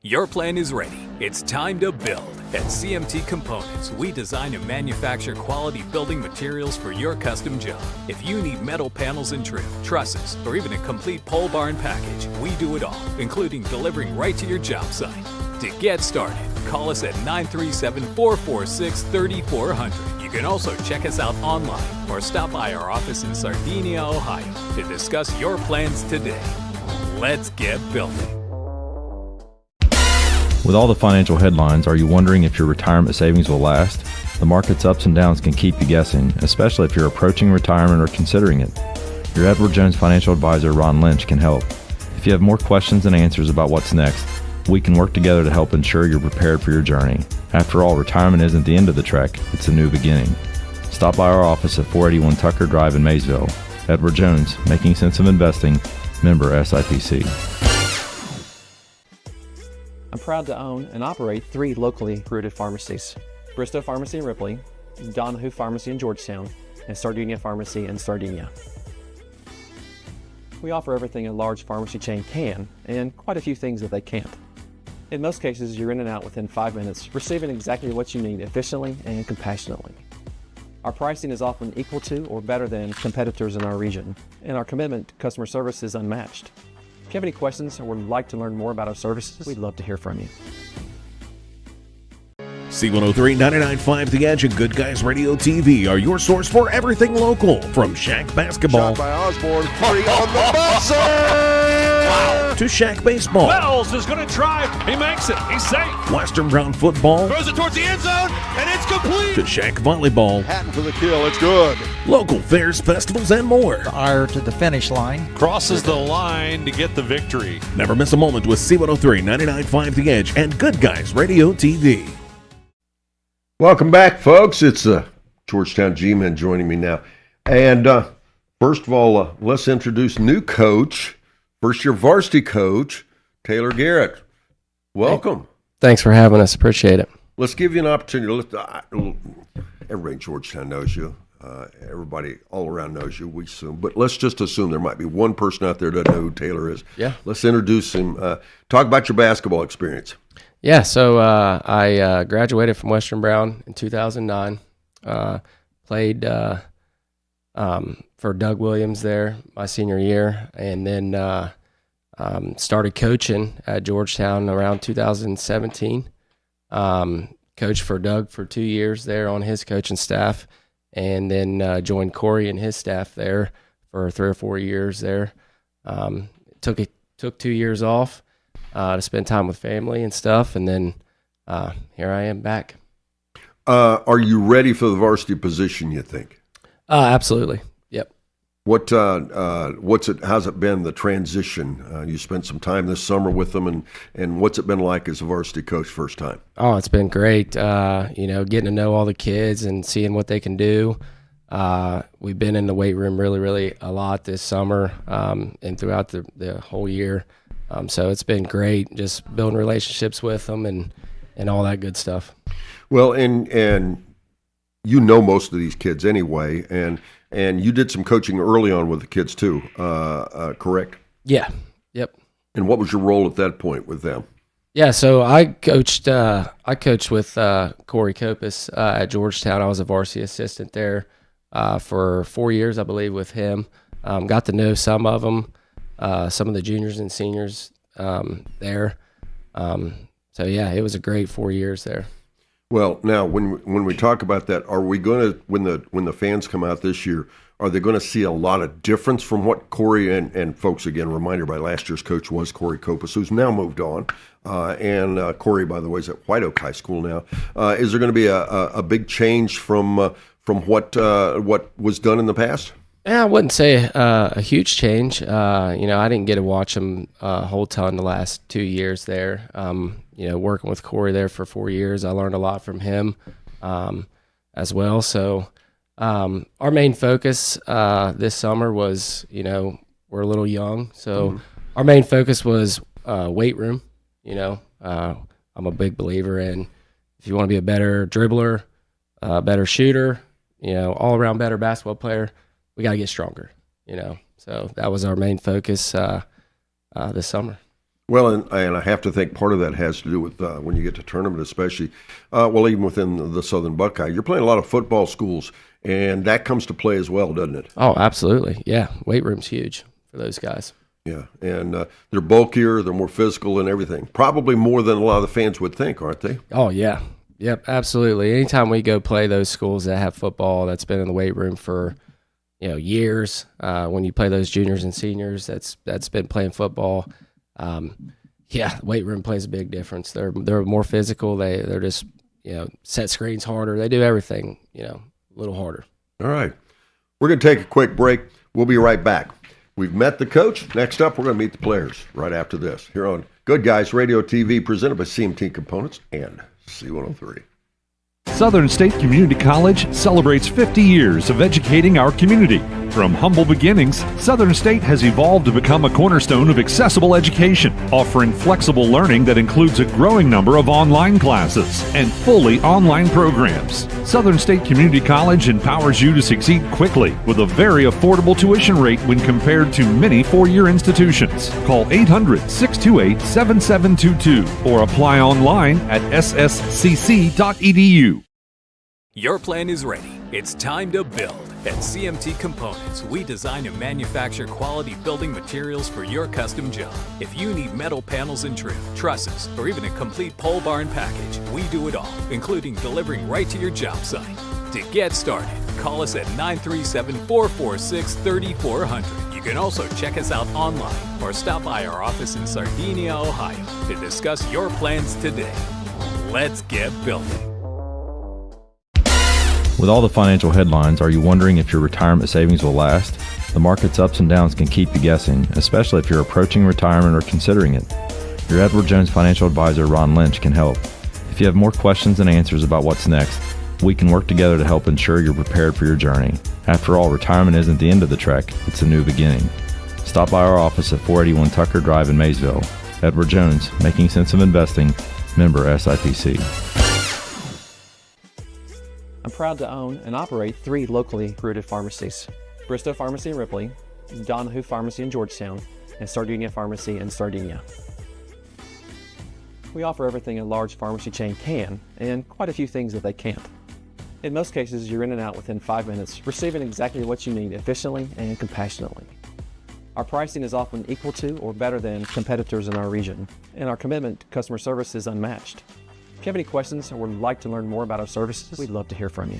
Your plan is ready. It's time to build. At CMT Components, we design and manufacture quality building materials for your custom job. If you need metal panels and trim, trusses, or even a complete pole barn package, we do it all, including delivering right to your job site. To get started, call us at 937-446-3400. You can also check us out online or stop by our office in Sardinia, Ohio to discuss your plans today. Let's get building. With all the financial headlines, are you wondering if your retirement savings will last? The market's ups and downs can keep you guessing, especially if you're approaching retirement or considering it. Your Edward Jones financial advisor, Ron Lynch, can help. If you have more questions than answers about what's next, we can work together to help ensure you're prepared for your journey. After all, retirement isn't the end of the trek, it's a new beginning. Stop by our office at 481 Tucker Drive in Maysville. Edward Jones, Making Sense of Investing, member SIPC. I'm proud to own and operate 3 locally rooted pharmacies: Bristow Pharmacy in Ripley, Donahue Pharmacy in Georgetown, and Sardinia Pharmacy in Sardinia. We offer everything a large pharmacy chain can, and quite a few things that they can't. In most cases, you're in and out within 5 minutes, receiving exactly what you need efficiently and compassionately. Our pricing is often equal to or better than competitors in our region, and our commitment to customer service is unmatched. If you have any questions or would like to learn more about our services, we'd love to hear from you. C103 99.5 The Edge and Good Guys Radio TV are your source for everything local. From Shack basketball, Shot by Osborne. Party on the buzzer! Wow. to Shack baseball, Wells is going to try. He makes it. He's safe. Western Brown football, Throws it towards the end zone, and it's complete. to Shack volleyball, Hatton for the kill. It's good. local fairs, festivals, and more. Ire to the finish line. Crosses the line to get the victory. Never miss a moment with C103 99.5 The Edge and Good Guys Radio TV. Welcome back, folks. It's Georgetown G-Men joining me now. And first of all, let's introduce new coach, first-year varsity coach, Taylor Garrett. Welcome. Thanks for having us. Appreciate it. let's give you an opportunity. Everybody in Georgetown knows you. Everybody all around knows you, we assume. But let's just assume there might be one person out there that doesn't know who Taylor is. Yeah. Let's introduce him. Talk about your basketball experience. Yeah, so I graduated from Western Brown in 2009. Played for Doug Williams there my senior year, and then started coaching at Georgetown around 2017. Coached for Doug for 2 years there on his coaching staff, and then joined Corey and his staff there for 3 or 4 years there. Took 2 years off to spend time with family and stuff, and then here I am back. Are you ready for the varsity position, you think? Absolutely. Yep. How's it been, the transition? You spent some time this summer with them, and what's it been like as a varsity coach first time? Oh, it's been great. Getting to know all the kids and seeing what they can do. We've been in the weight room really, really a lot this summer and throughout the whole year. So it's been great just building relationships with them and all that good stuff. Well, and you know most of these kids anyway, and you did some coaching early on with the kids too, correct? Yeah. Yep. And what was your role at that point with them? Yeah, so I coached with Corey Kopis at Georgetown. I was a varsity assistant there for 4 years, I believe, with him. Got to know some of them, some of the juniors and seniors there. So yeah, it was a great 4 years there. Well, now when we talk about that, are we going to, when the fans come out this year, are they going to see a lot of difference from what Corey and folks, again, reminder by last year's coach was Corey Kopis, who's now moved on, and Corey, by the way, is at White Oak High School now. Is there going to be a big change from what was done in the past? Yeah, I wouldn't say a huge change. I didn't get to watch him a whole ton the last 2 years there. Working with Corey there for 4 years, I learned a lot from him as well. So our main focus this summer was, we're a little young, so our main focus was weight room. I'm a big believer in if you want to be a better dribbler, better shooter, all around better basketball player, we got to get stronger, So that was our main focus this summer. Well, and I have to think part of that has to do with when you get to tournament, especially, even within the Southern Buckeye, you're playing a lot of football schools, and that comes to play as well, doesn't it? Oh, absolutely. Yeah, weight room's huge for those guys. Yeah, and they're bulkier, they're more physical and everything. Probably more than a lot of the fans would think, aren't they? Oh, yeah. Yep, absolutely. Anytime we go play those schools that have football that's been in the weight room for years, when you play those juniors and seniors that's been playing football, weight room plays a big difference. They're more physical. They're just set screens harder. They do everything a little harder. All right, we're going to take a quick break. We'll be right back. We've met the coach. Next up, we're going to meet the players right after this here on Good Guys Radio TV, presented by CMT Components and C103. Southern State Community College celebrates 50 years of educating our community. From humble beginnings, Southern State has evolved to become a cornerstone of accessible education, offering flexible learning that includes a growing number of online classes and fully online programs. Southern State Community College empowers you to succeed quickly with a very affordable tuition rate when compared to many four-year institutions. Call 800-628-7722 or apply online at sscc.edu. Your plan is ready. It's time to build. At CMT Components, we design and manufacture quality building materials for your custom job. If you need metal panels and trim, trusses, or even a complete pole barn package, we do it all, including delivering right to your job site. To get started, call us at 937-446-3400. You can also check us out online or stop by our office in Sardinia, Ohio to discuss your plans today. Let's get building. With all the financial headlines, are you wondering if your retirement savings will last? The market's ups and downs can keep you guessing, especially if you're approaching retirement or considering it. Your Edward Jones financial advisor, Ron Lynch, can help. If you have more questions than answers about what's next, we can work together to help ensure you're prepared for your journey. After all, retirement isn't the end of the trek, it's a new beginning. Stop by our office at 481 Tucker Drive in Maysville. Edward Jones, making sense of investing, member SIPC. I'm proud to own and operate 3 locally rooted pharmacies: Bristow Pharmacy in Ripley, Donahue Pharmacy in Georgetown, and Sardinia Pharmacy in Sardinia. We offer everything a large pharmacy chain can, and quite a few things that they can't. In most cases, you're in and out within 5 minutes, receiving exactly what you need efficiently and compassionately. Our pricing is often equal to or better than competitors in our region, and our commitment to customer service is unmatched. If you have any questions or would like to learn more about our services, we'd love to hear from you.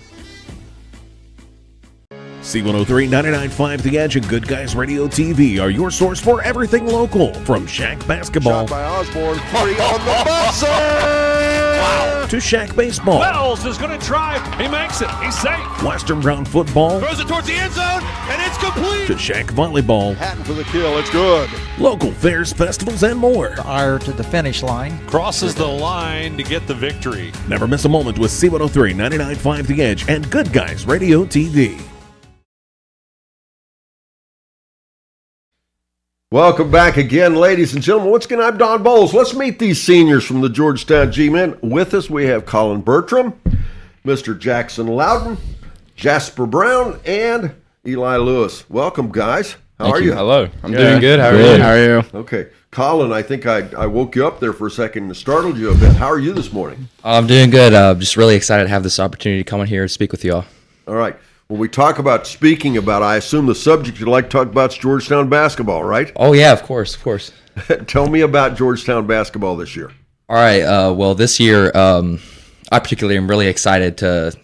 C103 99.5 The Edge and Good Guys Radio TV are your source for everything local. From Shack basketball Shot by Osborne, 3 on the buzzer! Wow. to Shack baseball, Wells is going to try. He makes it. He's safe. Western Brown football, Throws it towards the end zone, and it's complete. to Shack volleyball, Hatton for the kill, it's good. local fairs, festivals, and more. Prior to the finish line. Crosses the line to get the victory. Never miss a moment with C103 99.5 The Edge and Good Guys Radio TV. Welcome back again, ladies and gentlemen. Once again, I'm Don Bowles. Let's meet these seniors from the Georgetown G-Men. With us, we have Colin Bertram, Mr. Jackson Loudon, Jasper Brown, and Eli Lewis. Welcome, guys. How are you? Hello. I'm doing good. How are you? How are you? Okay. Colin, I think I woke you up there for a second and startled you a bit. How are you this morning? I'm doing good. Just really excited to have this opportunity to come in here and speak with you all. All right. When we talk about speaking about, I assume the subject you'd like to talk about is Georgetown basketball, right? Oh, yeah, of course, of course. Tell me about Georgetown basketball this year. All right. Well, this year, I particularly am really excited to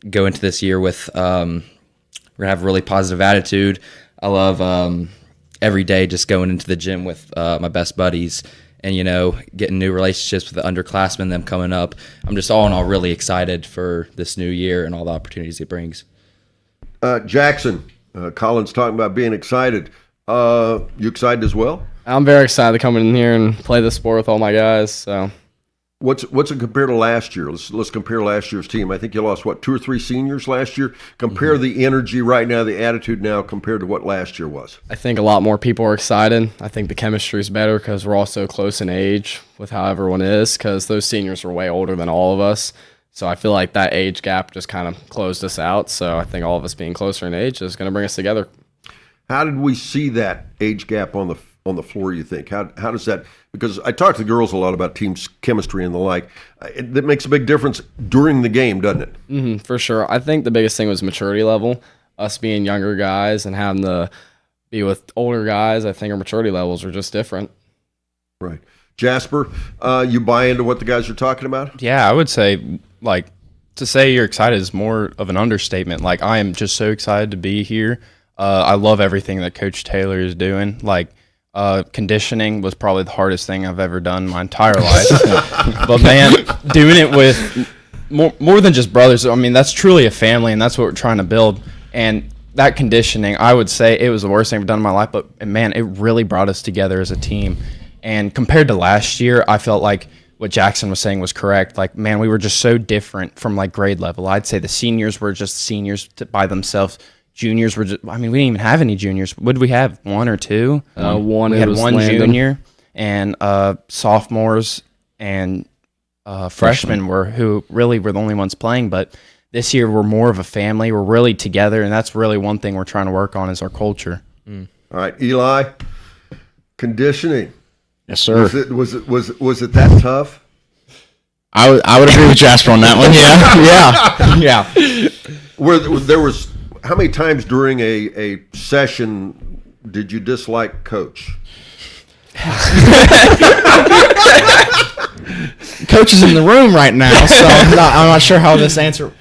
go into this year with we're going to have a really positive attitude. I love every day just going into the gym with my best buddies and, you know, getting new relationships with the underclassmen, them coming up. I'm just all in all really excited for this new year and all the opportunities it brings. Jackson, Colin's talking about being excited. You excited as well? I'm very excited to come in here and play this sport with all my guys. So, what's it compared to last year? Let's compare last year's team. I think you lost 2 or 3 seniors last year. Compare the energy right now, the attitude now compared to what last year was. I think a lot more people are excited. I think the chemistry is better because we're all so close in age with how everyone is. Because those seniors were way older than all of us. So I feel like that age gap just kind of closed us out. So I think all of us being closer in age is going to bring us together. How did we see that age gap on the floor, you think? How does that – because I talk to the girls a lot about team chemistry and the like. That makes a big difference during the game, doesn't it? Mm-hmm, for sure. I think the biggest thing was maturity level. Us being younger guys and having to be with older guys, I think our maturity levels are just different. Right. Jasper, you buy into what the guys are talking about? Yeah, I would say – like, to say you're excited is more of an understatement. Like, I am just so excited to be here. I love everything that Coach Taylor is doing. Like, conditioning was probably the hardest thing I've ever done my entire life. But, man, doing it with more than just brothers, I mean, that's truly a family, and that's what we're trying to build. And that conditioning, I would say it was the worst thing I've done in my life, but, man, it really brought us together as a team. And compared to last year, I felt like what Jackson was saying was correct. Like, man, we were just so different from, like, grade level. I'd say the seniors were just seniors by themselves. Juniors were just, I mean, we didn't even have any juniors. What did we have, 1 or 2? One. We had one junior, and sophomores and freshmen who really were the only ones playing. But this year we're more of a family. We're really together, and that's really one thing we're trying to work on is our culture. All right, Eli, conditioning. Yes, sir. Was it that tough? I would agree with Jasper on that one. Yeah. Where there was, how many times during a session did you dislike Coach? Coach is in the room right now, so I'm not sure how this answer.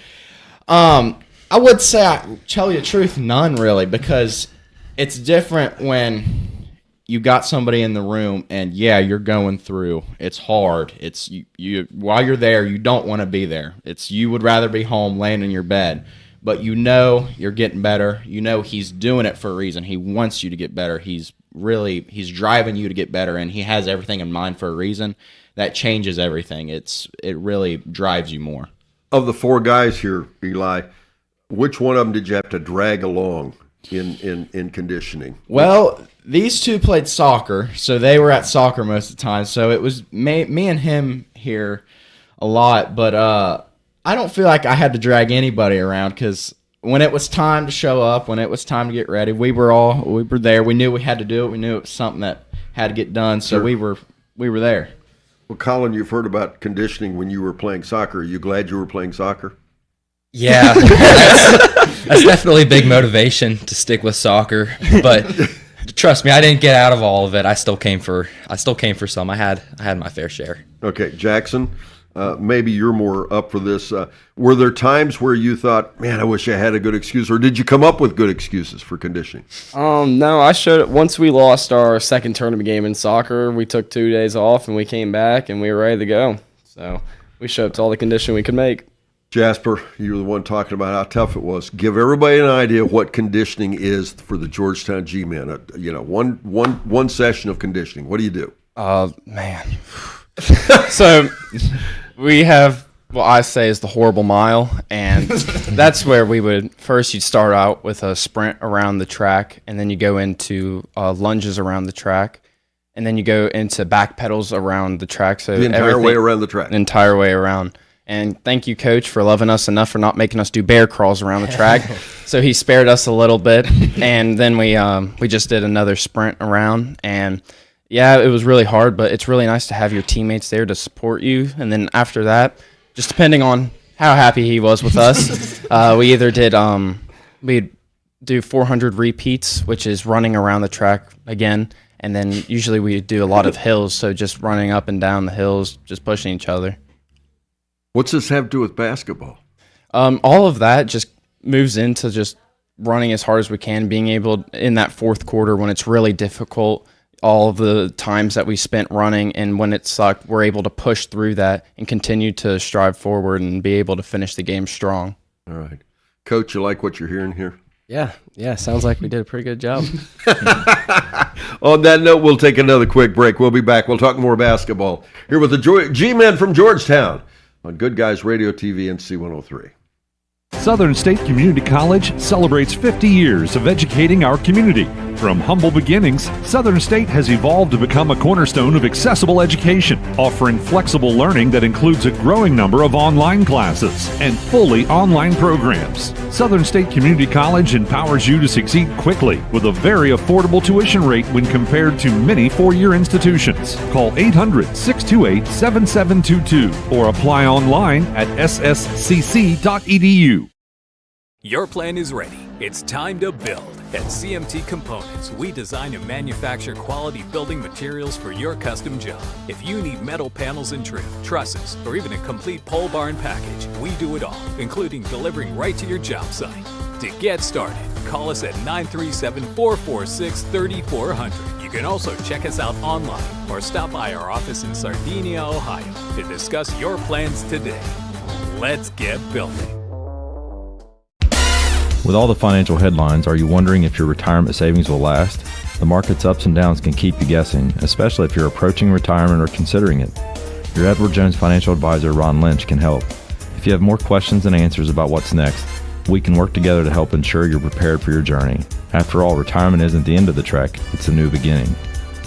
I would say, I tell you the truth, none really, because it's different when you got somebody in the room and you're going through. It's hard. It's you while you're there, you don't want to be there. It's you would rather be home laying in your bed, but you know you're getting better. You know he's doing it for a reason. He wants you to get better. He's driving you to get better, and he has everything in mind for a reason. That changes everything. It really drives you more. Of the 4 guys here, Eli, which one of them did you have to drag along in conditioning? Well, these 2 played soccer, so they were at soccer most of the time. So it was me and him here a lot. But I don't feel like I had to drag anybody around because when it was time to show up, when it was time to get ready, we were there. We knew we had to do it. We knew it was something that had to get done, so we were there. Well, Colin, you've heard about conditioning when you were playing soccer. Are you glad you were playing soccer? Yeah, that's definitely a big motivation to stick with soccer. But trust me, I didn't get out of all of it. I still came for some. I had my fair share. Okay, Jackson, maybe you're more up for this. Were there times where you thought, man, I wish I had a good excuse, or did you come up with good excuses for conditioning? No, I showed it once we lost our second tournament game in soccer. We took 2 days off and we came back and we were ready to go. So we showed up to all the conditioning we could make. Jasper, you were the one talking about how tough it was. Give everybody an idea what conditioning is for the Georgetown G-men. One session of conditioning. What do you do? Man. So we have what I say is the horrible mile, and that's where you'd start out with a sprint around the track, and then you go into lunges around the track, and then you go into back pedals around the track. So the entire way around the track. The entire way around. And thank you, Coach, for loving us enough for not making us do bear crawls around the track. So he spared us a little bit, and then we just did another sprint around. And yeah, it was really hard, but it's really nice to have your teammates there to support you. And then after that, just depending on how happy he was with us, we either did we'd do 400 repeats, which is running around the track again, and then usually we do a lot of hills, so just running up and down the hills, just pushing each other. What's this have to do with basketball? All of that just moves into just running as hard as we can, being able in that fourth quarter when it's really difficult, all of the times that we spent running, and when it sucked, we're able to push through that and continue to strive forward and be able to finish the game strong. All right. Coach, you like what you're hearing here? Yeah, sounds like we did a pretty good job. On that note, we'll take another quick break. We'll be back. We'll talk more basketball here with the G-Men from Georgetown on Good Guys Radio TV and C103. Southern State Community College celebrates 50 years of educating our community. From humble beginnings, Southern State has evolved to become a cornerstone of accessible education, offering flexible learning that includes a growing number of online classes and fully online programs. Southern State Community College empowers you to succeed quickly with a very affordable tuition rate when compared to many four-year institutions. Call 800-628-7722 or apply online at sscc.edu. Your plan is ready. It's time to build. At CMT Components, we design and manufacture quality building materials for your custom job. If you need metal panels and trim, trusses, or even a complete pole barn package, we do it all, including delivering right to your job site. To get started, call us at 937-446-3400. You can also check us out online or stop by our office in Sardinia, Ohio to discuss your plans today. Let's get building. With all the financial headlines, are you wondering if your retirement savings will last? The market's ups and downs can keep you guessing, especially if you're approaching retirement or considering it. Your Edward Jones financial advisor, Ron Lynch, can help. If you have more questions than answers about what's next, we can work together to help ensure you're prepared for your journey. After all, retirement isn't the end of the trek, it's a new beginning.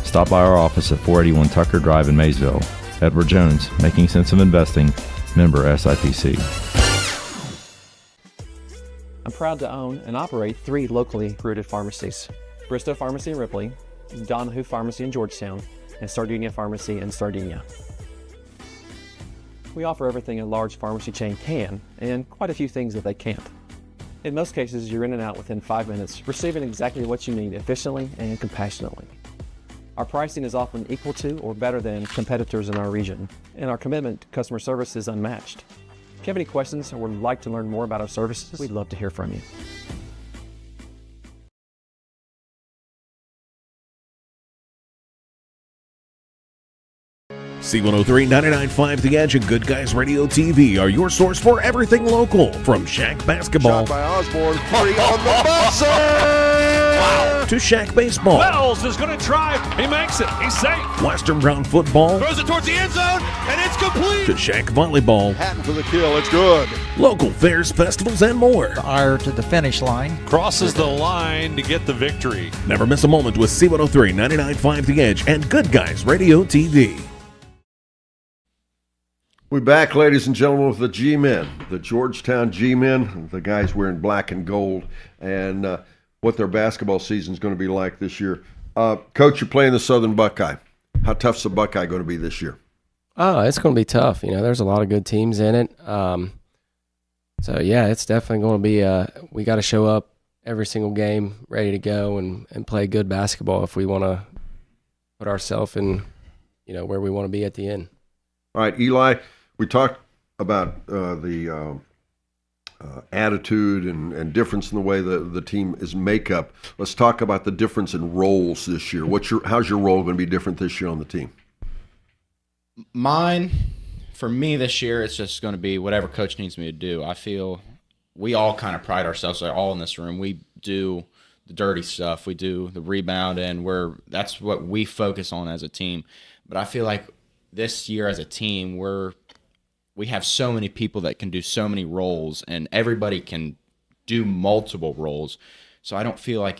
Stop by our office at 481 Tucker Drive in Maysville. Edward Jones, making sense of investing, member SIPC. I'm proud to own and operate 3 locally rooted pharmacies: Bristow Pharmacy in Ripley, Donahue Pharmacy in Georgetown, and Sardinia Pharmacy in Sardinia. We offer everything a large pharmacy chain can, and quite a few things that they can't. In most cases, you're in and out within 5 minutes, receiving exactly what you need efficiently and compassionately. Our pricing is often equal to or better than competitors in our region, and our commitment to customer service is unmatched. If you have any questions or would like to learn more about our services, we'd love to hear from you. C103, 99.5 The Edge, and Good Guys Radio TV are your source for everything local. From Shack basketball Shot by Osborne, 3 on the buzzer! Wow. to Shack baseball, Wells is going to try. He makes it. He's safe. Western Brown football, Throws it towards the end zone, and it's complete. to Shack volleyball, Hatton for the kill. It's good. local fairs, festivals, and more. Fire to the finish line. Crosses the line to get the victory. Never miss a moment with C103, 99.5 The Edge, and Good Guys Radio TV. We're back, ladies and gentlemen, with the G-Men, the Georgetown G-Men, the guys wearing black and gold, and what their basketball season is going to be like this year. Coach, you're playing the Southern Buckeye. How tough's the Buckeye going to be this year? Oh, it's going to be tough. There's a lot of good teams in it. So, yeah, it's definitely going to be we got to show up every single game ready to go and play good basketball if we want to put ourselves in, where we want to be at the end. All right, Eli, we talked about the attitude and difference in the way the team is makeup. Let's talk about the difference in roles this year. How's your role going to be different this year on the team? Mine, for me this year, it's just going to be whatever coach needs me to do. I feel we all kind of pride ourselves, like all in this room. We do the dirty stuff. We do the rebound, and that's what we focus on as a team. But I feel like this year as a team, we have so many people that can do so many roles, and everybody can do multiple roles. So I don't feel like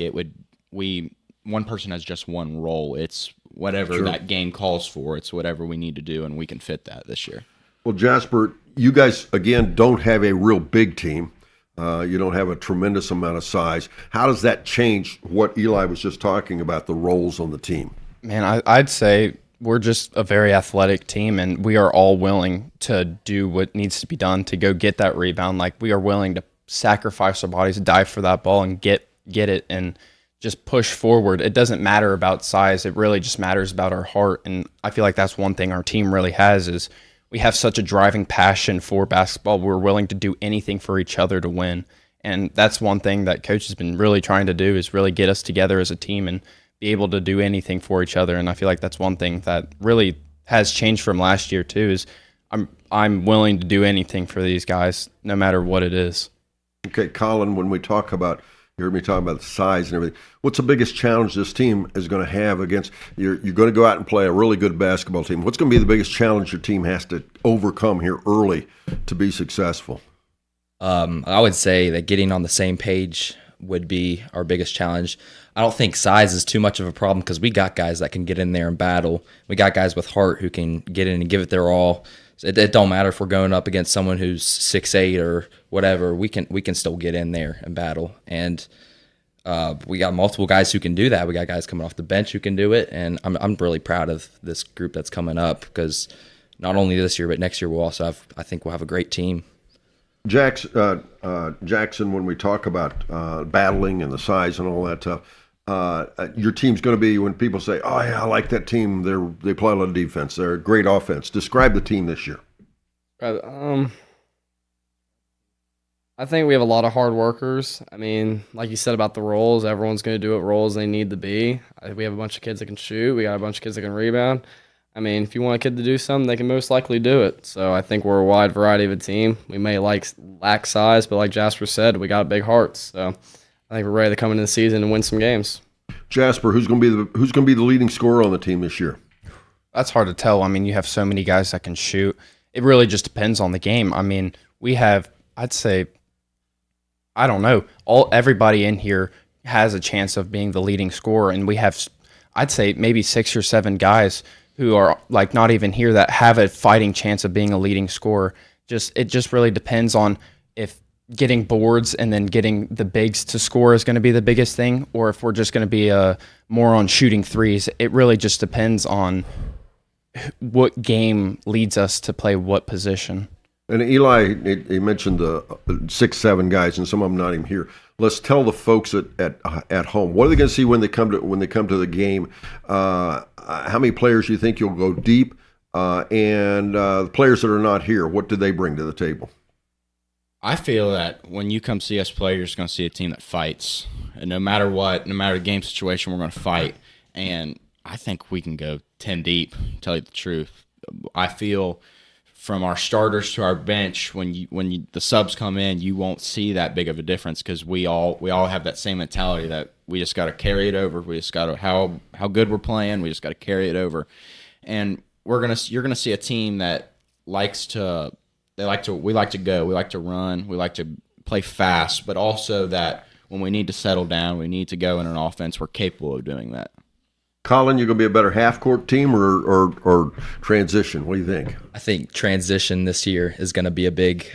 one person has just one role. It's whatever that game calls for. It's whatever we need to do, and we can fit that this year. Well, Jasper, you guys, again, don't have a real big team. You don't have a tremendous amount of size. How does that change what Eli was just talking about, the roles on the team? Man, I'd say we're just a very athletic team, and we are all willing to do what needs to be done to go get that rebound. Like, we are willing to sacrifice our bodies, dive for that ball, and get it, and just push forward. It doesn't matter about size. It really just matters about our heart, and I feel like that's one thing our team really has is we have such a driving passion for basketball. We're willing to do anything for each other to win, and that's one thing that Coach has been really trying to do is really get us together as a team and be able to do anything for each other. And I feel like that's one thing that really has changed from last year too is I'm willing to do anything for these guys no matter what it is. Okay, Colin, when we talk about, you heard me talking about the size and everything, what's the biggest challenge this team is going to have against, you're going to go out and play a really good basketball team. What's going to be the biggest challenge your team has to overcome here early to be successful? I would say that getting on the same page would be our biggest challenge. I don't think size is too much of a problem because we got guys that can get in there and battle. We got guys with heart who can get in and give it their all. It don't matter if we're going up against someone who's 6'8" or whatever. We can still get in there and battle. And we got multiple guys who can do that. We got guys coming off the bench who can do it. And I'm really proud of this group that's coming up because not only this year but next year we'll have a great team. Jackson, when we talk about battling and the size and all that stuff, your team's going to be, when people say, oh, yeah, I like that team, they play a lot of defense, they're a great offense. Describe the team this year. I think we have a lot of hard workers. I mean, like you said about the roles, everyone's going to do what roles they need to be. We have a bunch of kids that can shoot. We got a bunch of kids that can rebound. I mean, if you want a kid to do something, they can most likely do it. So I think we're a wide variety of a team. We may lack size, but like Jasper said, we got big hearts. So I think we're ready to come into the season and win some games. Jasper, who's going to be the leading scorer on the team this year? That's hard to tell. I mean, you have so many guys that can shoot. It really just depends on the game. I mean, we have, I'd say, I don't know, everybody in here has a chance of being the leading scorer, and we have, I'd say, maybe 6 or 7 guys who are like not even here that have a fighting chance of being a leading scorer. It just really depends on if getting boards and then getting the bigs to score is going to be the biggest thing, or if we're just going to be more on shooting threes. It really just depends on what game leads us to play what position. And Eli, he mentioned the 6, 7 guys, and some of them not even here. Let's tell the folks at home, what are they going to see when they come to the game? How many players do you think you'll go deep? And the players that are not here, what do they bring to the table? I feel that when you come see us play, you're just going to see a team that fights. And no matter what, no matter the game situation, we're going to fight. And I think we can go 10 deep, to tell you the truth. I feel from our starters to our bench, when the subs come in, you won't see that big of a difference because we all have that same mentality that we just got to carry it over. We just got to how good we're playing. We just got to carry it over, and you're gonna see a team that we like to go, we like to run, we like to play fast, but also that when we need to settle down, we need to go in an offense, we're capable of doing that. Colin, you're going to be a better half-court team or transition? What do you think? I think transition this year is going to be a big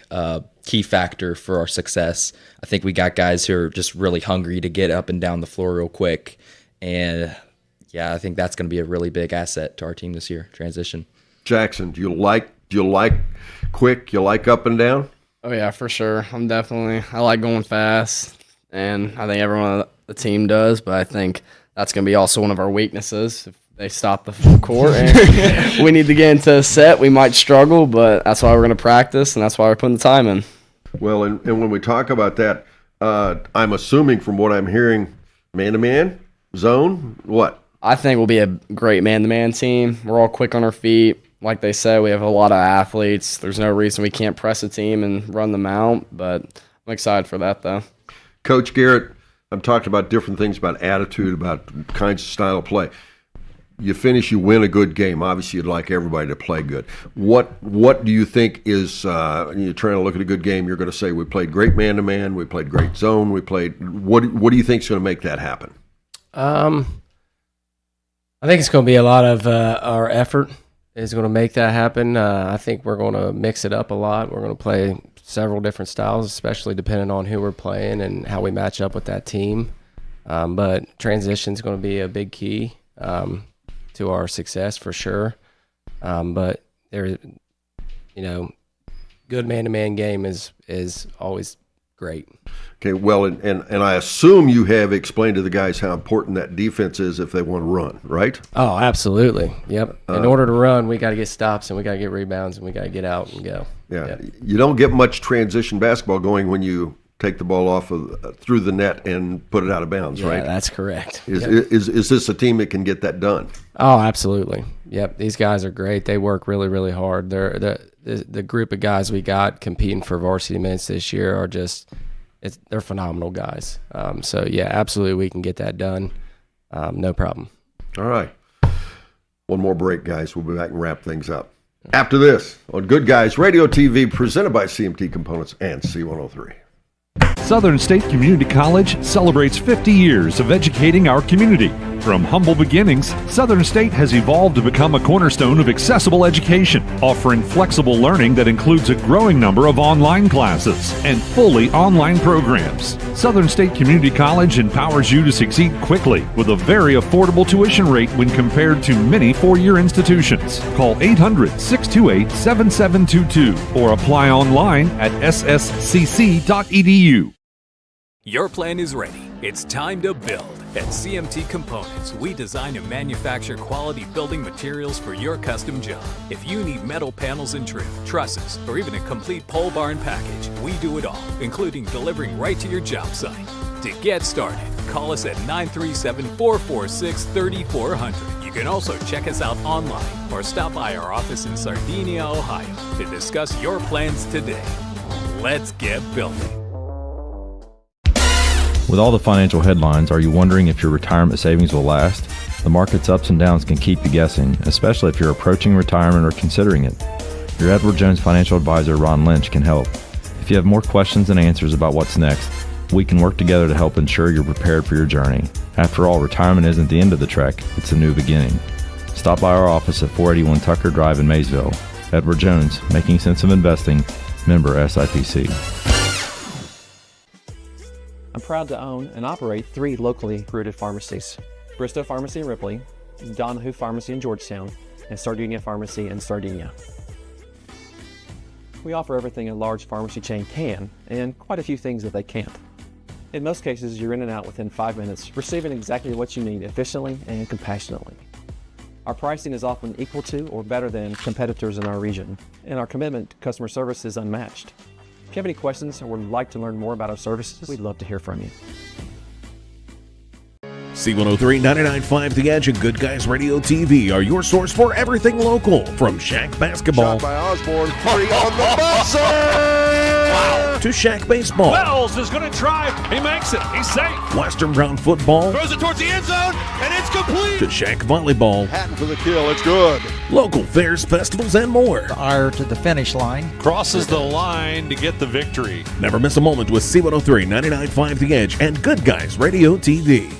key factor for our success. I think we got guys who are just really hungry to get up and down the floor real quick. And, yeah, I think that's going to be a really big asset to our team this year, transition. Jackson, do you like quick? You like up and down? Oh, yeah, for sure. I like going fast, and I think everyone on the team does, but I think that's going to be also one of our weaknesses. If they stop the full court and we need to get into a set, we might struggle, but that's why we're going to practice, and that's why we're putting the time in. Well, and when we talk about that, I'm assuming from what I'm hearing, man-to-man, zone, what? I think we'll be a great man-to-man team. We're all quick on our feet. Like they said, we have a lot of athletes. There's no reason we can't press a team and run them out, but I'm excited for that, though. Coach Garrett, I'm talking about different things, about attitude, about kinds of style of play. You finish, you win a good game. Obviously, you'd like everybody to play good. What do you think is, you're trying to look at a good game, you're going to say, we played great man-to-man, we played great zone, what do you think is going to make that happen? I think it's going to be a lot of our effort is going to make that happen. I think we're going to mix it up a lot. We're going to play several different styles, especially depending on who we're playing and how we match up with that team. But transition is going to be a big key to our success for sure. But there, good man-to-man game is always great. Okay, well, and I assume you have explained to the guys how important that defense is if they want to run, right? Oh, absolutely. Yep. In order to run, we got to get stops and we got to get rebounds and we got to get out and go. Yeah. Yep. You don't get much transition basketball going when you take the ball off through the net and put it out of bounds, right? Yeah, that's correct. Is this a team that can get that done? Oh, absolutely. Yep. These guys are great. They work really, really hard. The group of guys we got competing for varsity minutes this year are they're phenomenal guys. So, yeah, absolutely we can get that done. No problem. All right. One more break, guys. We'll be back and wrap things up. After this, on Good Guys Radio TV, presented by CMT Components and C103. Southern State Community College celebrates 50 years of educating our community. From humble beginnings, Southern State has evolved to become a cornerstone of accessible education, offering flexible learning that includes a growing number of online classes and fully online programs. Southern State Community College empowers you to succeed quickly with a very affordable tuition rate when compared to many four-year institutions. Call 800-628-7722 or apply online at sscc.edu. Your plan is ready. It's time to build. At CMT Components, we design and manufacture quality building materials for your custom job. If you need metal panels and trim, trusses, or even a complete pole barn package, we do it all, including delivering right to your job site. To get started, call us at 937-446-3400. You can also check us out online or stop by our office in Sardinia, Ohio to discuss your plans today. Let's get building. With all the financial headlines, are you wondering if your retirement savings will last? The market's ups and downs can keep you guessing, especially if you're approaching retirement or considering it. Your Edward Jones financial advisor, Ron Lynch, can help. If you have more questions than answers about what's next, we can work together to help ensure you're prepared for your journey. After all, retirement isn't the end of the trek, it's a new beginning. Stop by our office at 481 Tucker Drive in Maysville. Edward Jones, making sense of investing, member SIPC. I'm proud to own and operate 3 locally rooted pharmacies: Bristow Pharmacy in Ripley, Donahue Pharmacy in Georgetown, and Sardinia Pharmacy in Sardinia. We offer everything a large pharmacy chain can, and quite a few things that they can't. In most cases, you're in and out within 5 minutes, receiving exactly what you need efficiently and compassionately. Our pricing is often equal to or better than competitors in our region, and our commitment to customer service is unmatched. If you have any questions or would like to learn more about our services, we'd love to hear from you. C103, 99.5 The Edge, and Good Guys Radio TV are your source for everything local. From Shack basketball Shot by Osborne, 3 on the buzzer! Wow. to Shack baseball, Wells is going to try. He makes it. He's safe. Western Brown football, Throws it towards the end zone, and it's complete. to Shack volleyball, Hatton for the kill, it's good. local fairs, festivals, and more. Iron to the finish line. Crosses the line to get the victory. Never miss a moment with C103, 99.5 The Edge, and Good Guys Radio TV.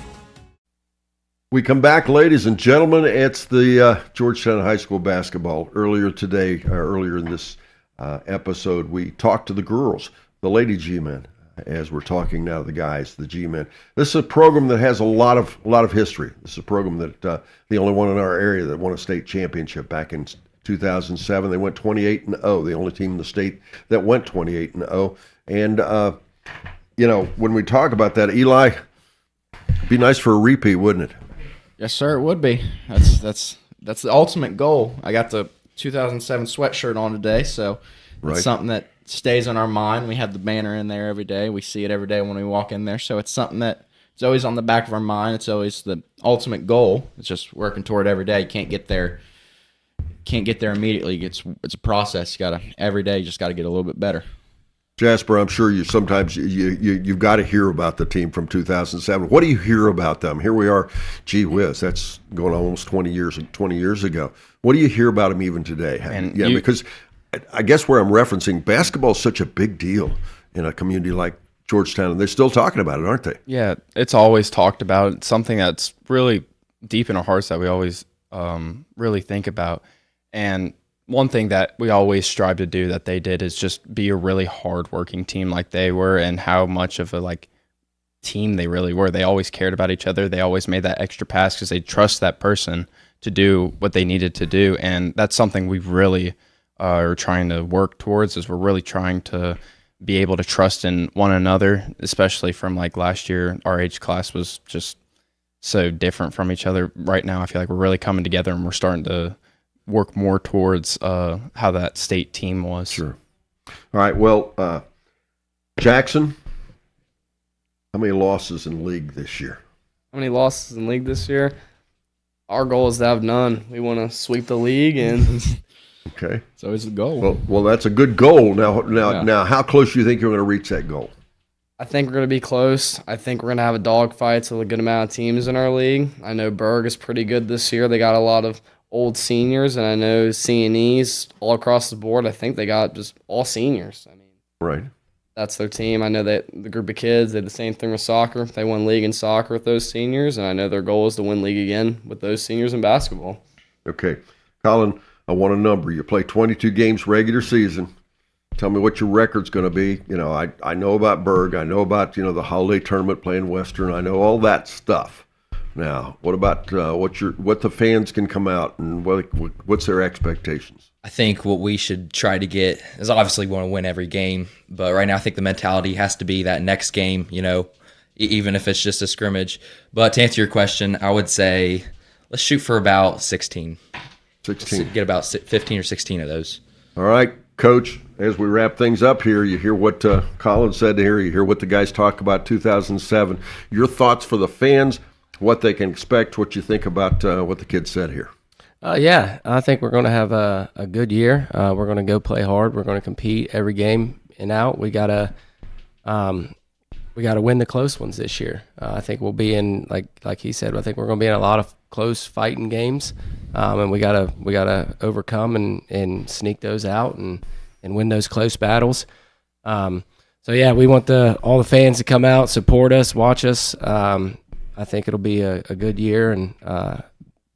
We come back, ladies and gentlemen. It's the Georgetown High School basketball. Earlier in this episode, we talked to the girls, the Lady G-Men, as we're talking now to the guys, the G-Men. This is a program that has a lot of history. This is a program that the only one in our area that won a state championship back in 2007. They went 28-0, the only team in the state that went 28-0. And, when we talk about that, Eli, it'd be nice for a repeat, wouldn't it? Yes, sir, it would be. That's the ultimate goal. I got the 2007 sweatshirt on today, so it's something that stays on our mind. We have the banner in there every day. We see it every day when we walk in there, so it's something that is always on the back of our mind. It's always the ultimate goal. It's just working toward it every day. You can't get there immediately. It's a process. Every day you just got to get a little bit better. Jasper, I'm sure you've got to hear about the team from 2007. What do you hear about them? Here we are, gee whiz, that's going on almost 20 years ago. What do you hear about them even today? Because I guess where I'm referencing, basketball is such a big deal in a community like Georgetown, and they're still talking about it, aren't they? Yeah, it's always talked about. It's something that's really deep in our hearts that we always really think about. And one thing that we always strive to do that they did is just be a really hard-working team like they were, and how much of a team they really were. They always cared about each other. They always made that extra pass because they trust that person to do what they needed to do. And that's something we really are trying to work towards, is we're really trying to be able to trust in one another, especially from last year. Our age class was just so different from each other. Right now, I feel like we're really coming together and we're starting to work more towards how that state team was. Sure. All right. Well, Jackson, how many losses in league this year? How many losses in league this year? Our goal is to have none. We want to sweep the league, and okay, it's always the goal. Well, that's a good goal. Now, how close do you think you're going to reach that goal? I think we're going to be close. I think we're going to have a dogfight with a good amount of teams in our league. I know Berg is pretty good this year. They got a lot of old seniors, and I know C&E's all across the board. I think they got just all seniors. I mean, right. That's their team. I know that the group of kids did the same thing with soccer. They won league in soccer with those seniors, and I know their goal is to win league again with those seniors in basketball. Okay. Colin, I want a number. You play 22 games regular season. Tell me what your record's going to be. I know about Berg. I know about, the holiday tournament playing Western. I know all that stuff. Now, what about what the fans can come out and what's their expectations? I think what we should try to get is, obviously we want to win every game, but right now I think the mentality has to be that next game, even if it's just a scrimmage. But to answer your question, I would say let's shoot for about 16. 16. Let's get about 15 or 16 of those. All right, Coach, as we wrap things up here, you hear what Colin said here. You hear what the guys talk about 2007. Your thoughts for the fans, what they can expect, what you think about what the kids said here. Yeah, I think we're going to have a good year. We're going to go play hard. We're going to compete every game and out. We gotta win the close ones this year. I think we'll be in, like he said, I think we're going to be in a lot of close fighting games, and we gotta overcome and sneak those out and win those close battles. So yeah, we want all the fans to come out, support us, watch us. I think it'll be a good year, and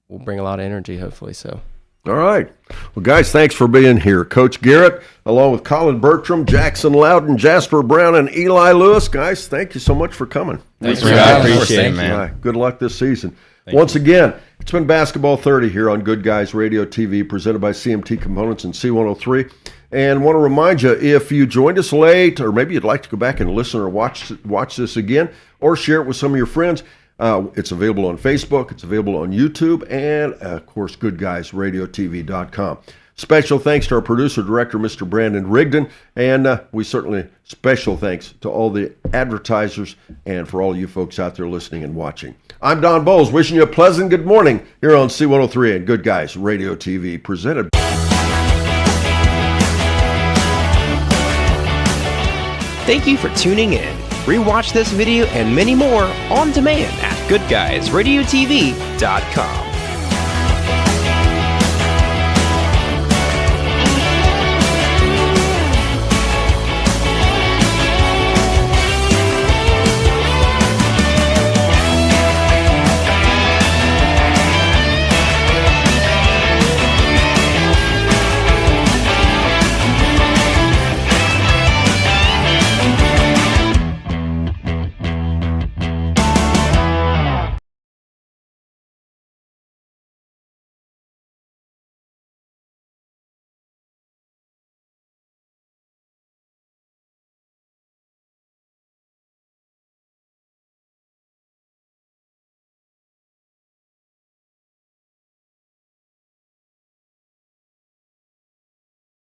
we'll bring a lot of energy, hopefully. So, all right. Well, guys, thanks for being here. Coach Garrett, along with Colin Bertram, Jackson Loudon, Jasper Brown, and Eli Lewis. Guys, thank you so much for coming. Thanks for having us. Appreciate it, man. All right. Good luck this season. Once again, it's been Basketball 30 here on Good Guys Radio TV, presented by CMT Components and C103. And want to remind you, if you joined us late, or maybe you'd like to go back and listen or watch this again, or share it with some of your friends, it's available on Facebook, it's available on YouTube, and, of course, goodguysradiotv.com. Special thanks to our producer-director, Mr. Brandon Rigdon, and we certainly special thanks to all the advertisers and for all you folks out there listening and watching. I'm Don Bowles, wishing you a pleasant good morning here on C103 and Good Guys Radio TV, presented. Thank you for tuning in. Rewatch this video and many more on demand at goodguysradiotv.com.